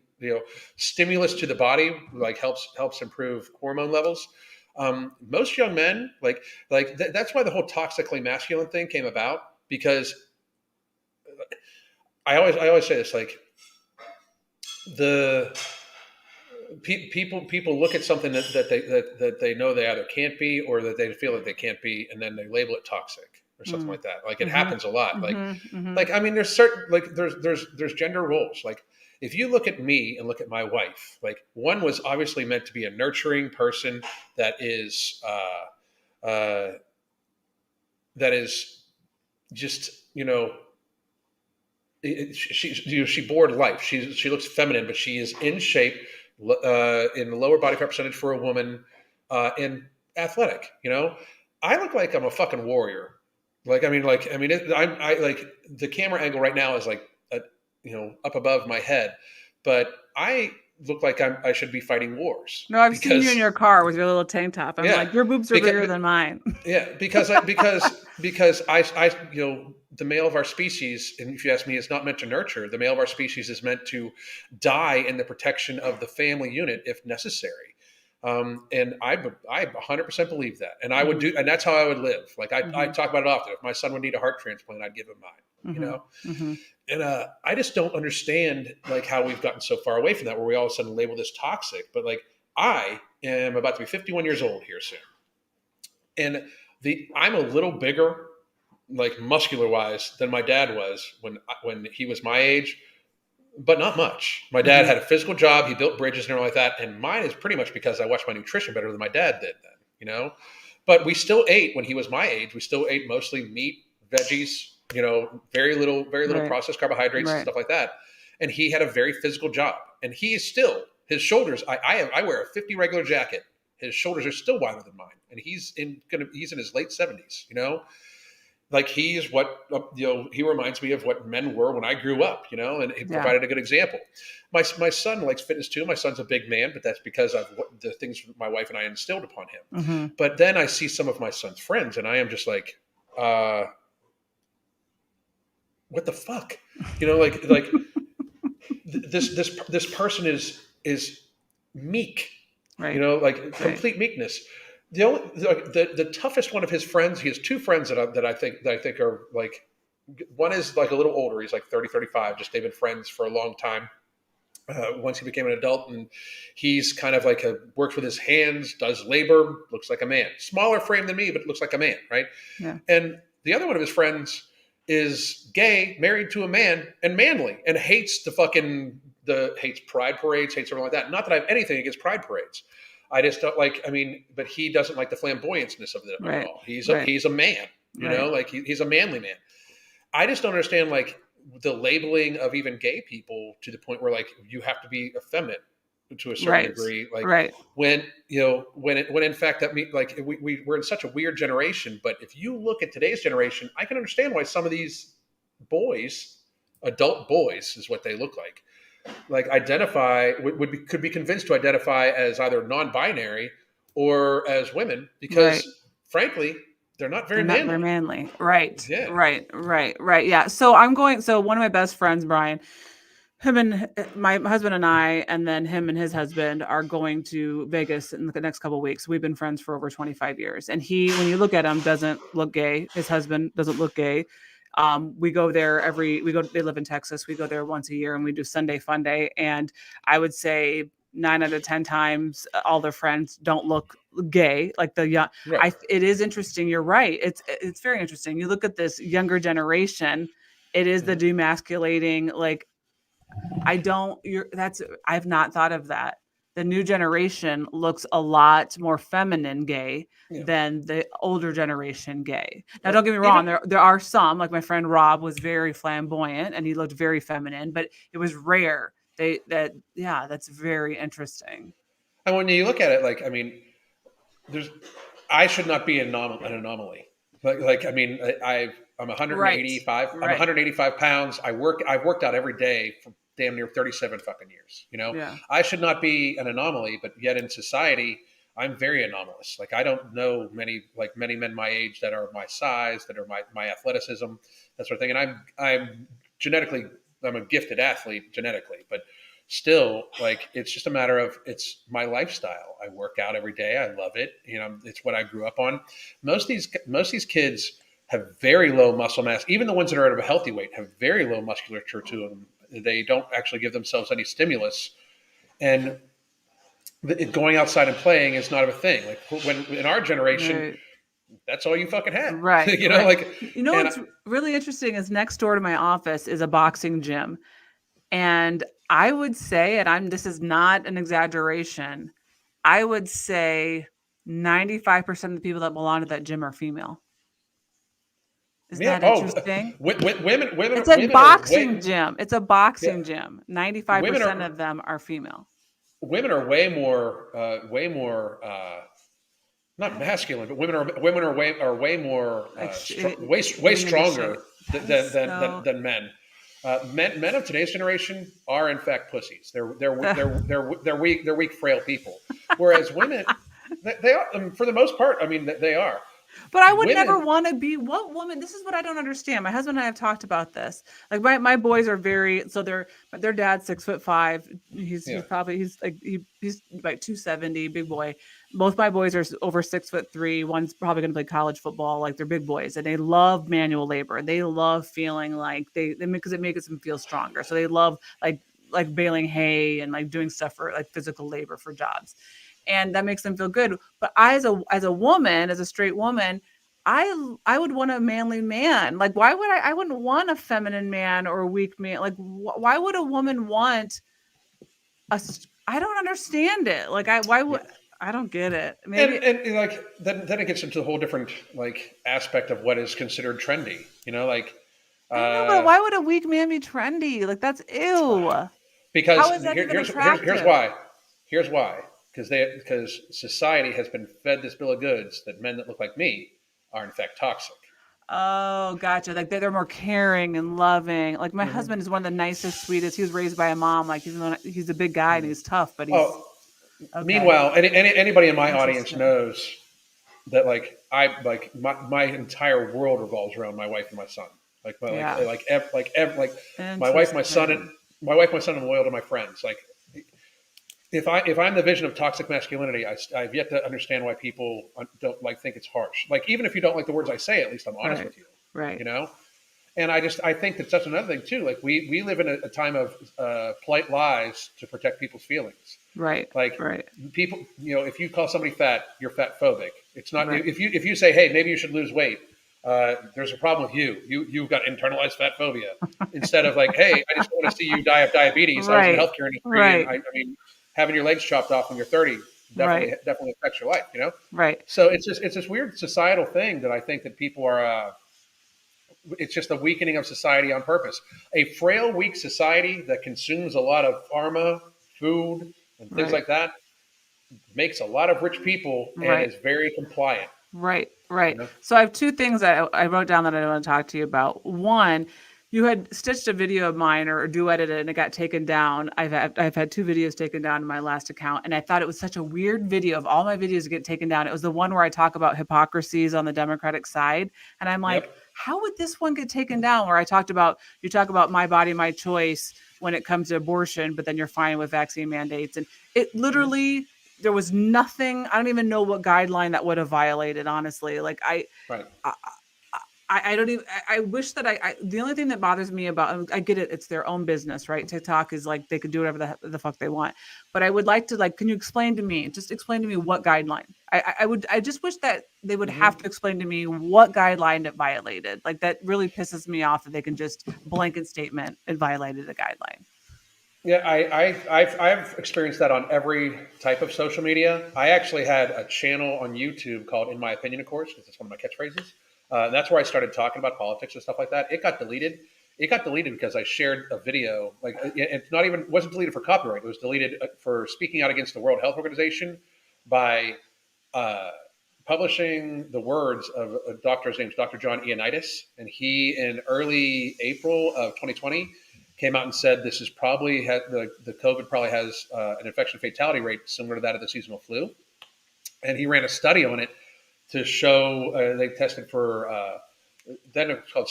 stimulus to the body like helps improve hormone levels. Most young men that's why the whole toxically masculine thing came about because I always say this like the people look at something that they know they either can't be or that they feel that they can't be, and then they label it toxic or something Mm. like that. Like it Mm-hmm. happens a lot. Mm-hmm. Mm-hmm. Like I mean, there's certain like there's gender roles. Like if you look at me and look at my wife, like one was obviously meant to be a nurturing person that is that is just she bored life. She looks feminine, but she is in shape, in the lower body fat percentage for a woman, and athletic. I look like I'm a fucking warrior. I like the camera angle right now is like up above my head, but I look like I should be fighting wars No, I've seen you in because your car with your little tank top. I'm yeah, like, your boobs are bigger because than mine. yeah, because I the male of our species, and if you ask me, is not meant to nurture. The male of our species is meant to die in the protection of the family unit if necessary. And I 100% believe that, and I would Mm-hmm. do, and that's how I would live. Like I Mm-hmm. talk about it often. If my son would need a heart transplant, I'd give him mine. You Mm-hmm. know, Mm-hmm. and I just don't understand like how we've gotten so far away from that, where we all of a sudden label this toxic. But like I am about to be 51 years old here soon, and I'm a little bigger, like muscular wise, than my dad was when he was my age, but not much. My dad Mm-hmm. had a physical job; he built bridges and everything like that, and mine is pretty much because I watched my nutrition better than my dad did then. But we still ate when he was my age. We still ate mostly meat, veggies. Very little Right. processed carbohydrates and Right. stuff like that. And he had a very physical job, and he is still his shoulders. I wear a 50 regular jacket. His shoulders are still wider than mine, and he's in his late 70s. Like he's what he reminds me of what men were when I grew up. And he Yeah. provided a good example. My son likes fitness too. My son's a big man, but that's because of the things my wife and I instilled upon him. Mm-hmm. But then I see some of my son's friends, and I am just like, uh, what the fuck, like this person is meek, Right. like Right. complete meekness. The only the toughest one of his friends, he has two friends that I think are like, one is like a little older, he's like 30, 35, just they've been friends for a long time. Once he became an adult, and he's kind of like works with his hands, does labor, looks like a man, smaller frame than me, but looks like a man, right? Yeah. And the other one of his friends is gay, married to a man, and manly, and hates hates pride parades, hates everything like that. Not that I have anything against pride parades. I just don't like. I mean, but he doesn't like the flamboyantness of it Right. all. He's a Right. he's a man, Right. like he's a manly man. I just don't understand like the labeling of even gay people to the point where like you have to be effeminate to a certain Right. degree. Like Right. when when in fact that mean like we're in such a weird generation. But if you look at today's generation, I can understand why some of these boys, adult boys, is what they look like identify could be convinced to identify as either non-binary or as women Right. because frankly they're not They're very not very manly. manly. Right. Yeah. Right. Right. Right. Yeah. So one of my best friends, Brian, him and my husband and I, and then him and his husband are going to Vegas in the next couple of weeks. We've been friends for over 25 years. And he, when you look at him, doesn't look gay. His husband doesn't look gay. We go there they live in Texas. We go there once a year and we do Sunday fun day. And I would say 9 out of 10 times, all their friends don't look gay. Like the young, Right. it is interesting. You're right. It's very interesting. You look at this younger generation. It is the Mhm. demasculating, like I've not thought of that. The new generation looks a lot more feminine gay Yeah. than the older generation gay. Now, Right. don't get me wrong, Even there are some, like my friend Rob was very flamboyant and he looked very feminine, but it was rare. That's very interesting. and when you look at it, like I mean, there's I should not be an anomaly. Like I mean, I'm Right. 185. I'm Right. 185 pounds. I've worked out every day for damn near 37 fucking years. Yeah. I should not be an anomaly, but yet in society, I'm very anomalous. Like I don't know many men my age that are my size, that are my athleticism, that sort of thing. And I'm genetically I'm a gifted athlete genetically, but still like it's just a matter of it's my lifestyle. I work out every day. I love it. It's what I grew up on. Most of these kids have very low muscle mass. Even the ones that are at a healthy weight have very low musculature to them. They don't actually give themselves any stimulus, and going outside and playing is not a thing. Like when in our generation, Right. that's all you fucking had. Right. Right. Like You know and what's really interesting is next door to my office is a boxing gym. And I would say, and this is not an exaggeration, I would say 95% of the people that belong to that gym are female. Isn't yeah. that Oh, interesting? women It's a women are boxing way gym. It's a yeah. boxing gym. Women 95% are of them are female. women are way more not masculine, but women are way more Like way getting into shape. stronger That is so than men. Men of today's generation are in fact pussies. They're weak, frail people. Whereas women, they are for the most part. I mean, they are But I would never women. want to be what woman. This is what I don't understand. My husband and I have talked about this. Like my boys are very so their dad's 6'5". He's Yeah, probably he's like 270, big boy. Both my boys are over 6'3". One's probably going to play college football. Like they're big boys and they love manual labor. They love feeling like they because it makes them feel stronger. So they love like baling hay and like doing stuff for like physical labor for jobs, and that makes them feel good. But I, as a woman, as a straight woman, I would want a manly man. Like, why would I wouldn't want a feminine man or a weak man. Like, why would a woman want I don't understand it. Like, why yeah. would I don't get it. And, Maybe like then it gets into a whole different like aspect of what is considered trendy. Like I know, but uh, why would a weak man be trendy? Like, that's ew. because How is that even here's attractive? why. Here's why. Because society has been fed this bill of goods that men that look like me are in fact toxic. Oh, gotcha. Like they're more caring and loving. Like my Hmm. husband is one of the nicest, sweetest. He was raised by a mom. Like he's a big guy and he's tough, but he's Oh, okay. meanwhile, anybody in my audience Interesting. knows that like my entire world revolves around my wife and my son. Like my Yeah. like my wife, my son, and Interesting. my wife, my son, and loyal to my friends. Like if I'm the vision of toxic masculinity, I've yet to understand why people don't like think it's harsh. Like even if you don't like the words I say, at least I'm honest Right. with you. Right. You know, and I think that's such another thing too. Like we live in a time of polite lies to protect people's feelings. Right. Like Right. people, if you call somebody fat, you're fat phobic. It's not Right. if you say, hey, maybe you should lose weight. There's a problem with you. You've got internalized fat phobia. Instead of like, hey, I just want to see you die of diabetes. I was in the Right. healthcare industry, and Right. I mean, having your legs chopped off when you're 30 Right. definitely affects your life. Right. So it's this weird societal thing that I think that people are. It's just a weakening of society on purpose. A frail, weak society that consumes a lot of pharma, food, and things Right. like that makes a lot of rich people and Right. is very compliant. Right, You right. know? So I have two things that I wrote down that I want to talk to you about. One, you had stitched a video of mine or duetted it and it got taken down. I've had two videos taken down in my last account, and I thought it was such a weird video of all my videos get taken down. It was the one where I talk about hypocrisies on the Democratic side, and I'm like, Yep. how would this one get taken down? Where I talked about you talk about my body, my choice when it comes to abortion, but then you're fine with vaccine mandates, and it Mhm. literally there was nothing. I don't even know what guideline that would have violated, honestly. Like Right. I, I don't even. I wish that The only thing that bothers me about I get it. It's their own business, right? TikTok is like they can do whatever the fuck they want. But I would like to like. Can you explain to me? Just explain to me what guideline. I would. I just wish that they would have to Hmm. explain to me what guideline it violated. Like that really pisses me off that they can just blanket statement it violated a guideline. Yeah, I've experienced that on every type of social media. I actually had a channel on YouTube called "In My Opinion," of course, because it's one of my catchphrases. That's where I started talking about politics and stuff like that. It got deleted. It got deleted because I shared a video. Like it's not even wasn't deleted for copyright. It was deleted for speaking out against the World Health Organization by uh, publishing the words of a doctor. His name's Dr. John Ioannidis, and he in early April of 2020 came out and said this is probably the COVID probably has an infection fatality rate similar to that of the seasonal flu, and he ran a study on it to show they tested for then it's called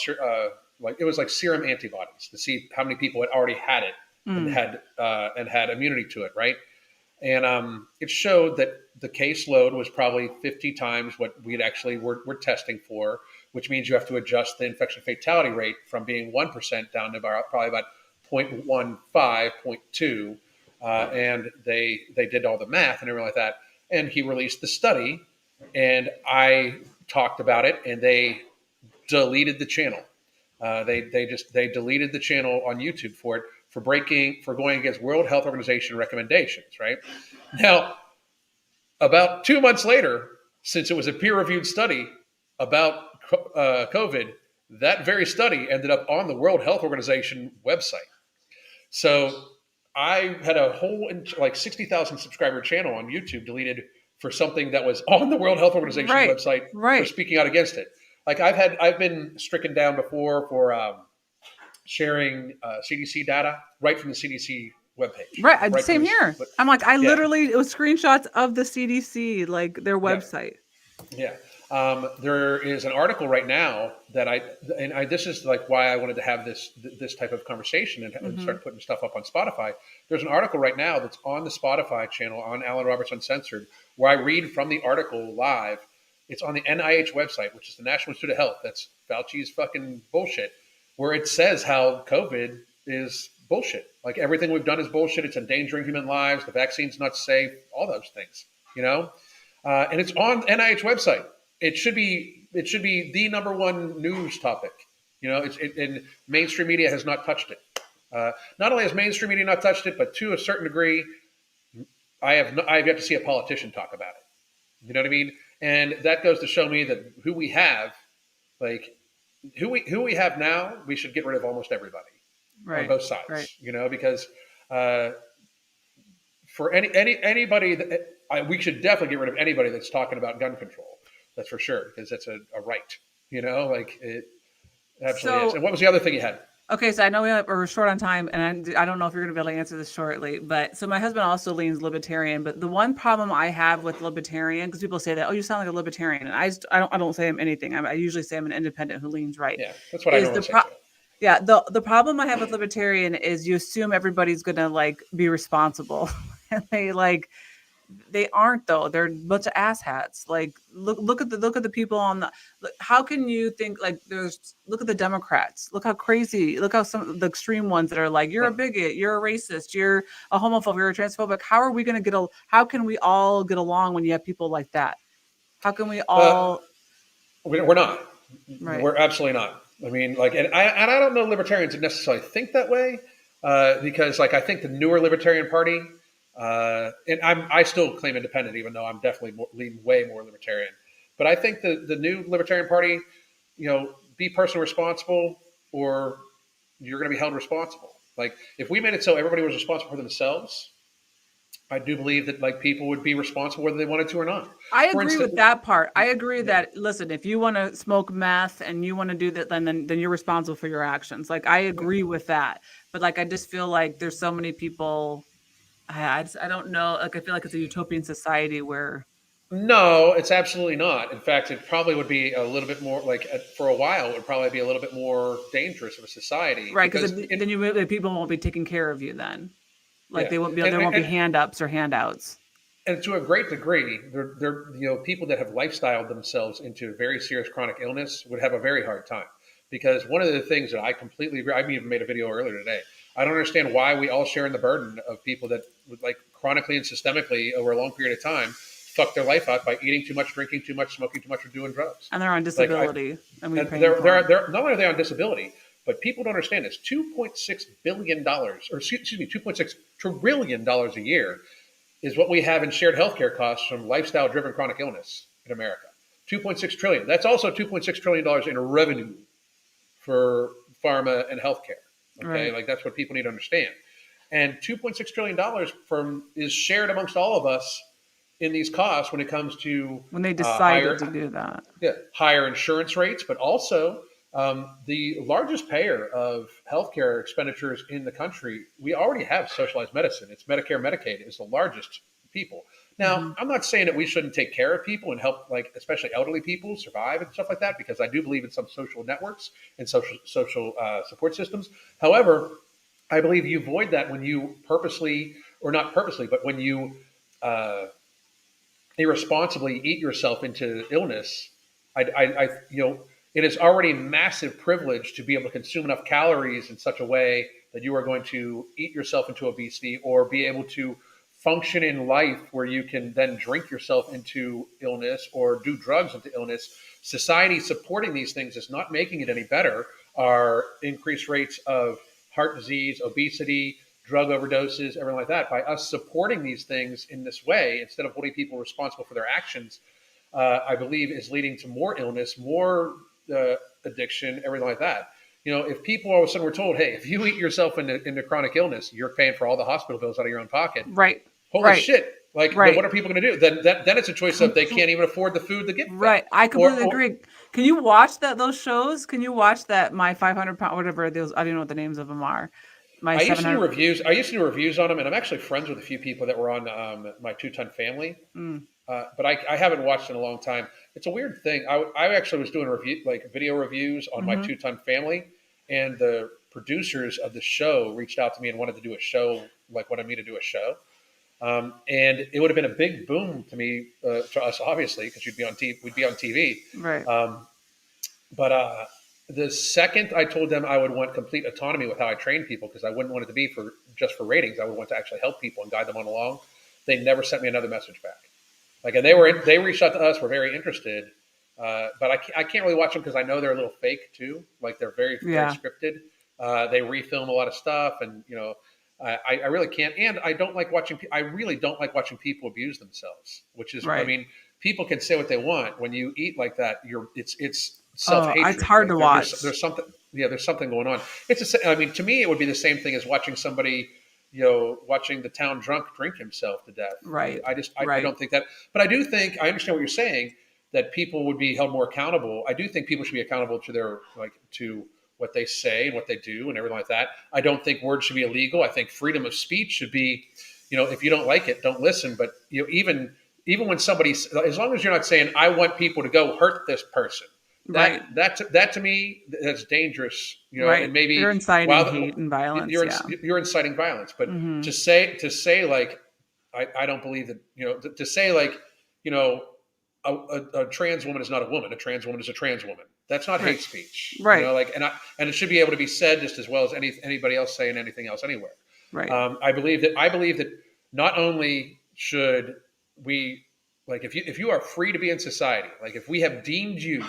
like it was like serum antibodies to see how many people had already had it Mm, and had immunity to it, right? And it showed that the caseload was probably 50 times what we actually were testing for, which means you have to adjust the infection fatality rate from being 1% down to probably about 0.15, zero point 0.2. And they did all the math and everything like that. And he released the study, and I talked about it, and they deleted the channel. They deleted the channel on YouTube for it for going against World Health Organization recommendations. Right now, about 2 months later, since it was a peer-reviewed study about COVID, that very study ended up on the World Health Organization website. So I had a whole like 60,000 subscriber channel on YouTube deleted for something that was on the World Health Organization right, website for right, speaking out against it. Like I've been stricken down before for sharing CDC data right from the CDC webpage, right. like right from Same this. here. But I'm like, I yeah, literally it was screenshots of the CDC, like their yeah, website. yeah. There is an article right now that this is like why I wanted to have this type of conversation and Hmm. start putting stuff up on Spotify. There's an article right now that's on the Spotify channel on Alan Roberts Uncensored, where I read from the article live. It's on the NIH website, which is the National Institute of Health. That's Fauci's fucking bullshit, where it says how COVID is bullshit. Like everything we've done is bullshit. It's endangering human lives. The vaccine's not safe. All those things, you know. And it's on NIH website. It should be the number one news topic. And mainstream media has not touched it. Not only has mainstream media not touched it, but to a certain degree, I have yet to see a politician talk about it. You know what I mean? And that goes to show me that like who we have now, we should get rid of almost everybody on Right, both right. sides. Because uh, for anybody that we should definitely get rid of anybody that's talking about gun control. That's for sure because that's a right. Like it absolutely is. So And what was the other thing you had? Okay, so I know we're short on time, and I don't know if you're going to be able to answer this shortly. But so my husband also leans libertarian. But the one problem I have with libertarian, because people say that, oh, you sound like a libertarian, and I don't say I'm anything. I usually say I'm an independent who leans right. Yeah, that's what I Is normally say too. yeah, the problem I have with libertarian is you assume everybody's going to like be responsible, and they aren't though. They're a bunch of asshats. Like look at the people on the. How can you think like there's look at the Democrats? Look how crazy. Look how some of the extreme ones that are like you're a bigot, you're a racist, you're a homophobe, you're a transphobic. How are we going to get a? How can we all get along when you have people like that? How can we Uh, all? we're not. Right. We're absolutely not. I mean, like, and I don't know libertarians that necessarily think that way, because, like, I think the newer Libertarian Party, and I still claim independent, even though I'm definitely lean way more libertarian. But I think the new Libertarian Party, be personally responsible, or you're going to be held responsible. Like, if we made it so everybody was responsible for themselves, I do believe that like people would be responsible whether they wanted to or not. I For agree instance, with that part. I agree yeah, that listen, if you want to smoke meth and you want to do that, then you're responsible for your actions. Like I yeah. agree with that. But like I just feel like there's so many people. I don't know. Like I feel like it's a utopian society where No, it's absolutely not. In fact, it probably would be a little bit more like for a while. It would probably be a little bit more dangerous of a society right because because then the people won't be taking care of you then. Like yeah, they won't be. and, There won't be and hand ups or handouts. and to a great degree, they're people that have lifestyled themselves into very serious chronic illness would have a very hard time because one of the things that I completely agree. I even made a video earlier today. I don't understand why we all share in the burden of people that would like chronically and systemically over a long period of time fuck their life out by eating too much, drinking too much, smoking too much, or doing drugs. And they're on Like I, disability and we're and paying for them. not only are they on disability, but people don't understand this. $2.6 billion, or excuse me, $2.6 trillion a year is what we have in shared healthcare costs from lifestyle-driven chronic illness in America. 2.6 trillion. That's also 2.6 trillion dollars in revenue for pharma and healthcare. Okay, Right. like that's what people need to understand. And 2.6 trillion dollars from is shared amongst all of us in these costs when it comes to When they higher decided to do that. yeah, higher insurance rates, but also the largest payer of healthcare expenditures in the country. We already have socialized medicine. It's Medicare, Medicaid is the largest people. Now, Hmm. I'm not saying that we shouldn't take care of people and help, like especially elderly people, survive and stuff like that, because I do believe in some social networks and social support systems. However, I believe you avoid that when you purposely, or not purposely, but when you uh, irresponsibly eat yourself into illness. It is already massive privilege to be able to consume enough calories in such a way that you are going to eat yourself into obesity or be able to function in life where you can then drink yourself into illness or do drugs into illness. Society supporting these things is not making it any better. Our increased rates of heart disease, obesity, drug overdoses, everything like that, by us supporting these things in this way instead of holding people responsible for their actions, I believe is leading to more illness, more addiction, everything like that. If people all of a sudden were told, hey, if you eat yourself into chronic illness, you're paying for all the hospital bills out of your own pocket. Right. Holy Right. shit. Like, then Right. what are people going to do? Then it's a choice of they Compl- can't even afford the food to get fed. right. I completely Or agree. Can you watch those shows? Can you watch that my 500 pound whatever those I don't know what the names of them are. My I used to do 700. reviews. I used to do reviews on them, and I'm actually friends with a few people that were on my two-ton family. Mm, But I haven't watched in a long time. It's a weird thing. I actually was doing video reviews on my mm-hmm. two-ton family, and the producers of the show reached out to me and wanted to do a show, like wanted me to do a show. And it would have been a big boom to us, obviously, because we'd be on TV. Right. Um, but the second I told them I would want complete autonomy with how I train people, because I wouldn't want it to be for just for ratings, I would want to actually help people and guide them on along. They never sent me another message back. Like, and they reached out to us, were very interested, but I can't really watch them because I know they're a little fake too. Like they're very very Yeah. scripted. They refilm a lot of stuff, and I really can't. And I don't like watching. I really don't like watching people abuse themselves. Which is, I Right. mean, people can say what they want. When you eat like that, it's self Oh, it's hatred. hard Like to watch. there's something. Yeah, there's something going on. I mean, to me, it would be the same thing as watching somebody, watching the town drunk drink himself to death. Right. I Right. don't think that, but I do think I understand what you're saying, that people would be held more accountable. I do think people should be accountable to their, like, to what they say and what they do and everything like that. I don't think words should be illegal. I think freedom of speech should be, if you don't like it, don't listen. But even when somebody, as long as you're not saying, I want people to go hurt this person, Right. that to me, that's dangerous. Right. And maybe You're inciting while hate and violence. Yeah. you're inciting violence. But Hmm. to say like, I don't believe that, to say like, you know, a trans woman is not a woman. A trans woman is a trans woman. That's not Right. hate speech, Right. like, and it should be able to be said just as well as anybody else saying anything else anywhere. Right. I believe that not only should we, like, if you are free to be in society, like if we have deemed you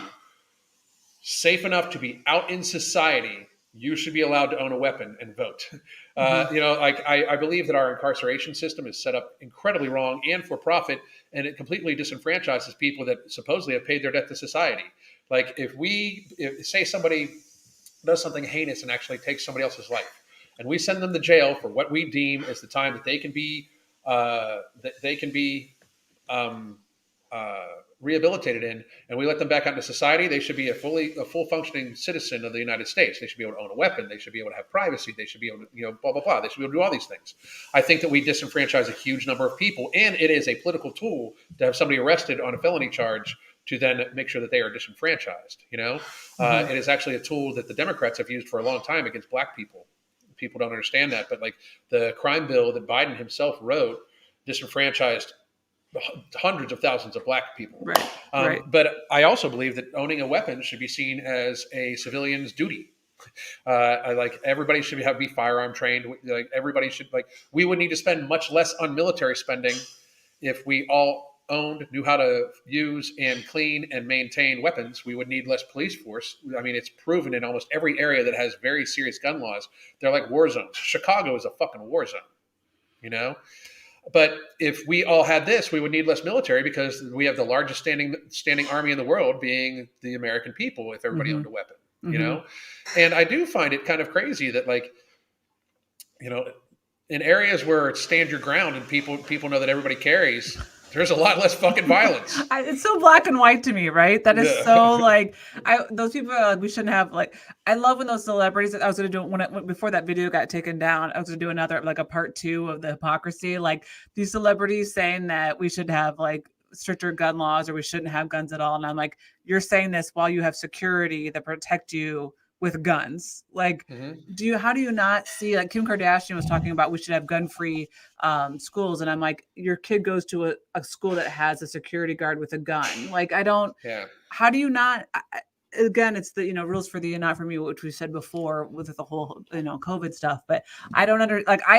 safe enough to be out in society, you should be allowed to own a weapon and vote. Hmm. Like I believe that our incarceration system is set up incredibly wrong and for profit, and it completely disenfranchises people that supposedly have paid their debt to society. Like if say somebody does something heinous and actually takes somebody else's life, and we send them to jail for what we deem as the time that they can be um, uh, rehabilitated in, and we let them back out into society, they should be a full functioning citizen of the United States. They should be able to own a weapon. They should be able to have privacy. They should be able to, blah blah blah. They should be able to do all these things. I think that we disenfranchise a huge number of people, and it is a political tool to have somebody arrested on a felony charge to then make sure that they are disenfranchised. Hmm. It is actually a tool that the Democrats have used for a long time against black people. People don't understand that, but like the crime bill that Biden himself wrote disenfranchised hundreds of thousands of black people. Right. Right. But I also believe that owning a weapon should be seen as a civilian's duty. Like everybody should be firearm trained. Like everybody should, like, we would need to spend much less on military spending if we all knew how to use and clean and maintain weapons. We would need less police force. I mean, it's proven in almost every area that has very serious gun laws. They're like war zones. Chicago is a fucking war zone, you know? But if we all had this, we would need less military because we have the largest standing army in the world, being the American people. If everybody Hmm. owned a weapon, Hmm. and I do find it kind of crazy that, like, in areas where it's stand your ground and people know that everybody carries, there's a lot less fucking violence. It's so black and white to me, right? That is so like, those people are like, we shouldn't have, like, I love when those celebrities, I was going to do before that video got taken down, I was going to do another, like a part 2 of the hypocrisy. Like these celebrities saying that we should have like stricter gun laws or we shouldn't have guns at all. And I'm like, you're saying this while you have security that protect you with guns. Like, Mm-hmm. how do you not see, like Kim Kardashian was talking about, we should have gun-free schools. And I'm like, your kid goes to a school that has a security guard with a gun. Like, I don't, Yeah. how do you not, again, it's the, rules for thee and not for me, which we said before with the whole, COVID stuff. But I don't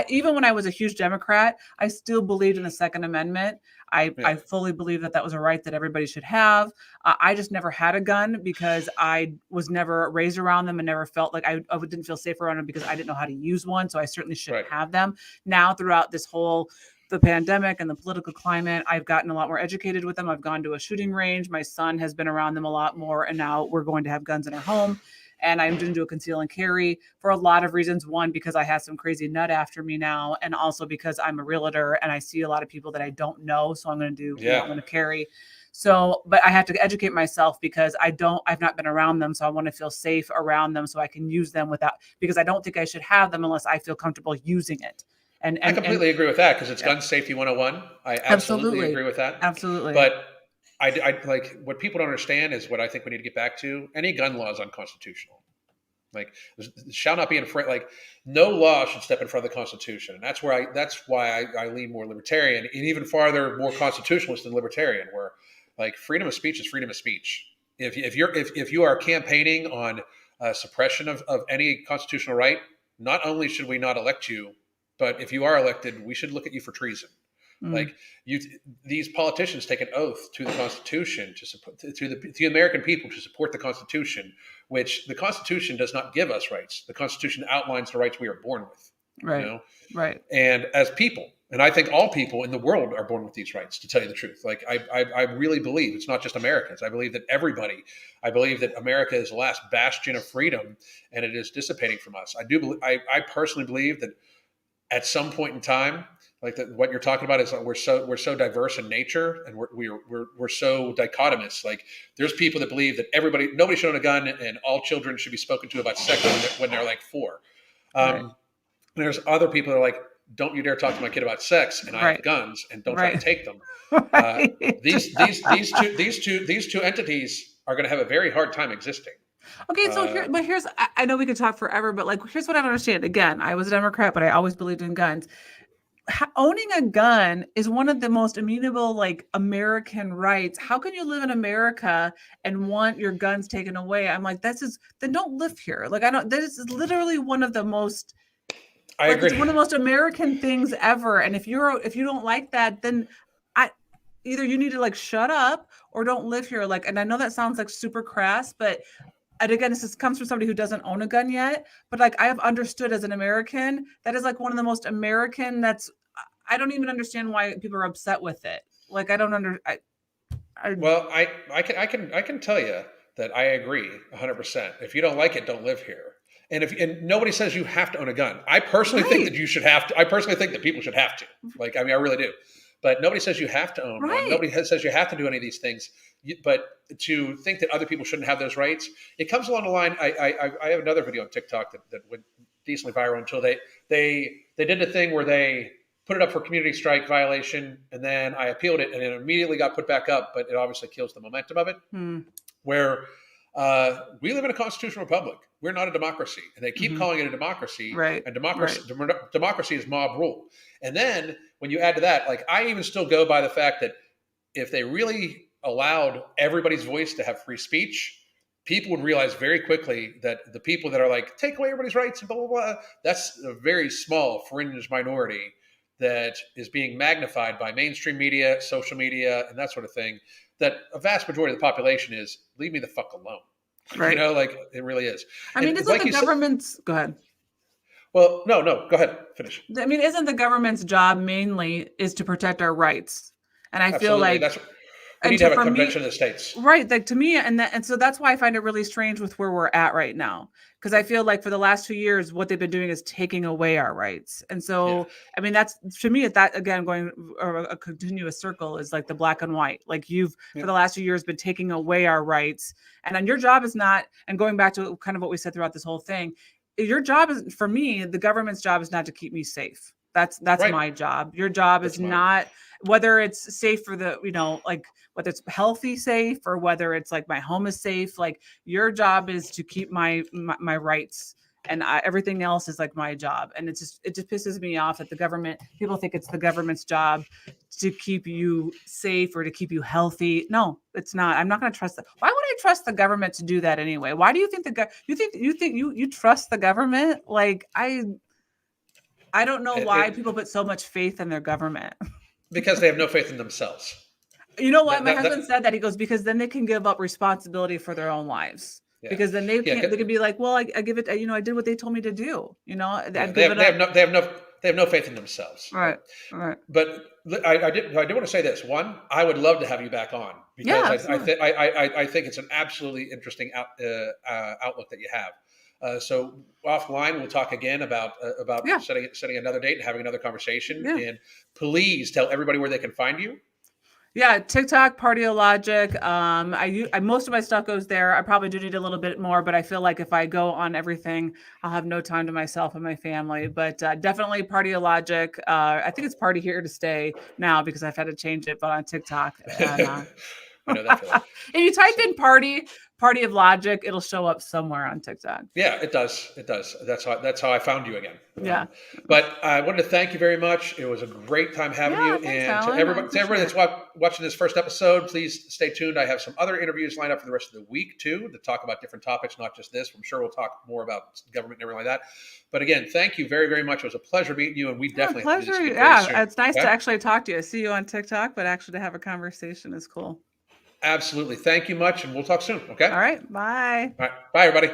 even when I was a huge Democrat, I still believed in the Second Amendment. I Yeah. fully believe that was a right that everybody should have. I just never had a gun because I was never raised around them and never felt like I didn't feel safe around them because I didn't know how to use one. So I certainly shouldn't Right. have them. Now, throughout the pandemic and the political climate, I've gotten a lot more educated with them. I've gone to a shooting range. My son has been around them a lot more. And now we're going to have guns in our home. And I'm going to do a conceal and carry for a lot of reasons. One, because I have some crazy nut after me now. And also because I'm a realtor and I see a lot of people that I don't know. So I'm going to do, I'm going to carry. So, but I have to educate myself because I've not been around them. So I want to feel safe around them so I can use them because I don't think I should have them unless I feel comfortable using it. I completely agree with that because it's gun safety 101. I absolutely agree with that. Absolutely. But I like, what people don't understand is what I think we need to get back to. Any gun law is unconstitutional. Like, shall not be in front. Like, no law should step in front of the Constitution, and that's why I lean more libertarian, and even farther more constitutionalist than libertarian. Where, like, freedom of speech is freedom of speech. If you are campaigning on suppression of any constitutional right, not only should we not elect you, but if you are elected, we should look at you for treason. Like, these politicians take an oath to the Constitution to the American people to support the Constitution, which the Constitution does not give us rights. The Constitution outlines the rights we are born with. Right. Right. And as people, and I think all people in the world are born with these rights, to tell you the truth. Like, I really believe it's not just Americans. I believe that I believe that America is the last bastion of freedom, and it is dissipating from us. I personally believe that at some point in time, Like what you're talking about is we're so diverse in nature, and we're so dichotomous. Like there's people that believe that nobody should own a gun, and all children should be spoken to about sex when they're like 4. Right. There's other people that are like, don't you dare talk to my kid about sex, and I have Right. guns, and don't try to Right. take them. Uh, Right. these two entities are going to have a very hard time existing. Okay, so Uh, here's I know we could talk forever, but like here's what I don't understand. Again, I was a Democrat, but I always believed in guns. Owning a gun is one of the most immutable like American rights. How can you live in America and want your guns taken away? I'm like, that's just then don't live here. Like I don't. This is literally one of the most I like it's agree. one of the most American things ever. And if you don't like that, then I either you need to like shut up or don't live here. Like, and I know that sounds like super crass, but and again, this comes from somebody who doesn't own a gun yet. But like I have understood as an American, that is like one of the most American. That's I don't even understand why people are upset with it. Like I don't under. I Well, I can tell you that I agree 100%. If you don't like it, don't live here. And nobody says you have to own a gun. I personally think that right, you should have to. I personally think that people should have to. Like, I mean, I really do. But nobody says you have to own one. right. Says you have to do any of these things. But to think that other people shouldn't have those rights, it comes along the line. I have another video on TikTok that went decently viral until they did the thing where they put it up for community strike violation, and then I appealed it, and it immediately got put back up. But it obviously kills the momentum of it. Hmm. Where we live in a constitutional republic. We're not a democracy, and they keep Hmm. calling it a democracy. Right, And right. democracy is mob rule. And then when you add to that, like I even still go by the fact that if they really allowed everybody's voice to have free speech, people would realize very quickly that the people that are like take away everybody's rights and blah blah blah, that's a very small fringe minority that is being magnified by mainstream media, social media, and that sort of thing. That a vast majority of the population is leave me the fuck alone. Right. Like it really is. I mean, And isn't like the you said, government's go ahead? well, no, go ahead, finish. I mean, isn't the government's job mainly is to protect our rights? And I feel Absolutely, like, that's we and need to to have a for me, convention of the states. right, like to me, and so that's why I find it really strange with where we're at right now. Because I feel like for the last 2 years, what they've been doing is taking away our rights. And Yeah, so, I mean, that's to me, that again, going a continuous circle is like the black and white. Like you've yeah, for the last 2 years been taking away our rights. And then your job is not, and going back to kind of what we said throughout this whole thing, your job is for me, the government's job is not to keep me safe. That's right. my job. Your job is That's mine. not whether it's safe for the, like whether it's healthy safe or whether it's like my home is safe, like your job is to keep my rights and everything else is like my job. And it just pisses me off that the government people think it's the government's job to keep you safe or to keep you healthy. No, it's not. I'm not going to trust that. Why would I trust the government to do that anyway? Why do you think you trust the government? Like I don't know why It people put so much faith in their government. because they have no faith in themselves. You know what? That, My that, that husband said that. He goes, because then they can give up responsibility for their own lives. yeah, Because then they yeah, can't, they can be like, well, I give it, I did what they told me to do. yeah. I've They have given they have up. no they have no they have no faith in themselves. All right. All right. But I did want to say this. One, I would love to have you back on Yeah, because absolutely. I think it's an absolutely interesting outlook that you have. So offline, we'll talk again about Yeah. setting another date and having another conversation. Yeah. And please tell everybody where they can find you. Yeah, TikTok, Partyologic. I most of my stuff goes there. I probably do need a little bit more, but I feel like if I go on everything, I'll have no time to myself and my family. But definitely Partyologic. I think it's Party Here to Stay now because I've had to change it. But on TikTok, and I know that feeling. if you type So in Party of Logic, it'll show up somewhere on TikTok. yeah, it does. It does. That's how I found you again. Yeah. But I wanted to thank you very much. It was a great time having Yeah. you. Thanks, And Alan. I to everybody appreciate that's it. watching this first episode, please stay tuned. I have some other interviews lined up for the rest of the week too to talk about different topics, not just this. I'm sure we'll talk more about government and everything like that. But again, thank you very, very much. It was a pleasure meeting you, and we Yeah, definitely have to do pleasure. this again very Yeah, soon. it's nice to Okay? actually talk to you. I see you on TikTok, but actually to have a conversation is cool. Absolutely. Thank you much, and we'll talk soon. Okay? All right. Bye. All right. Bye, everybody.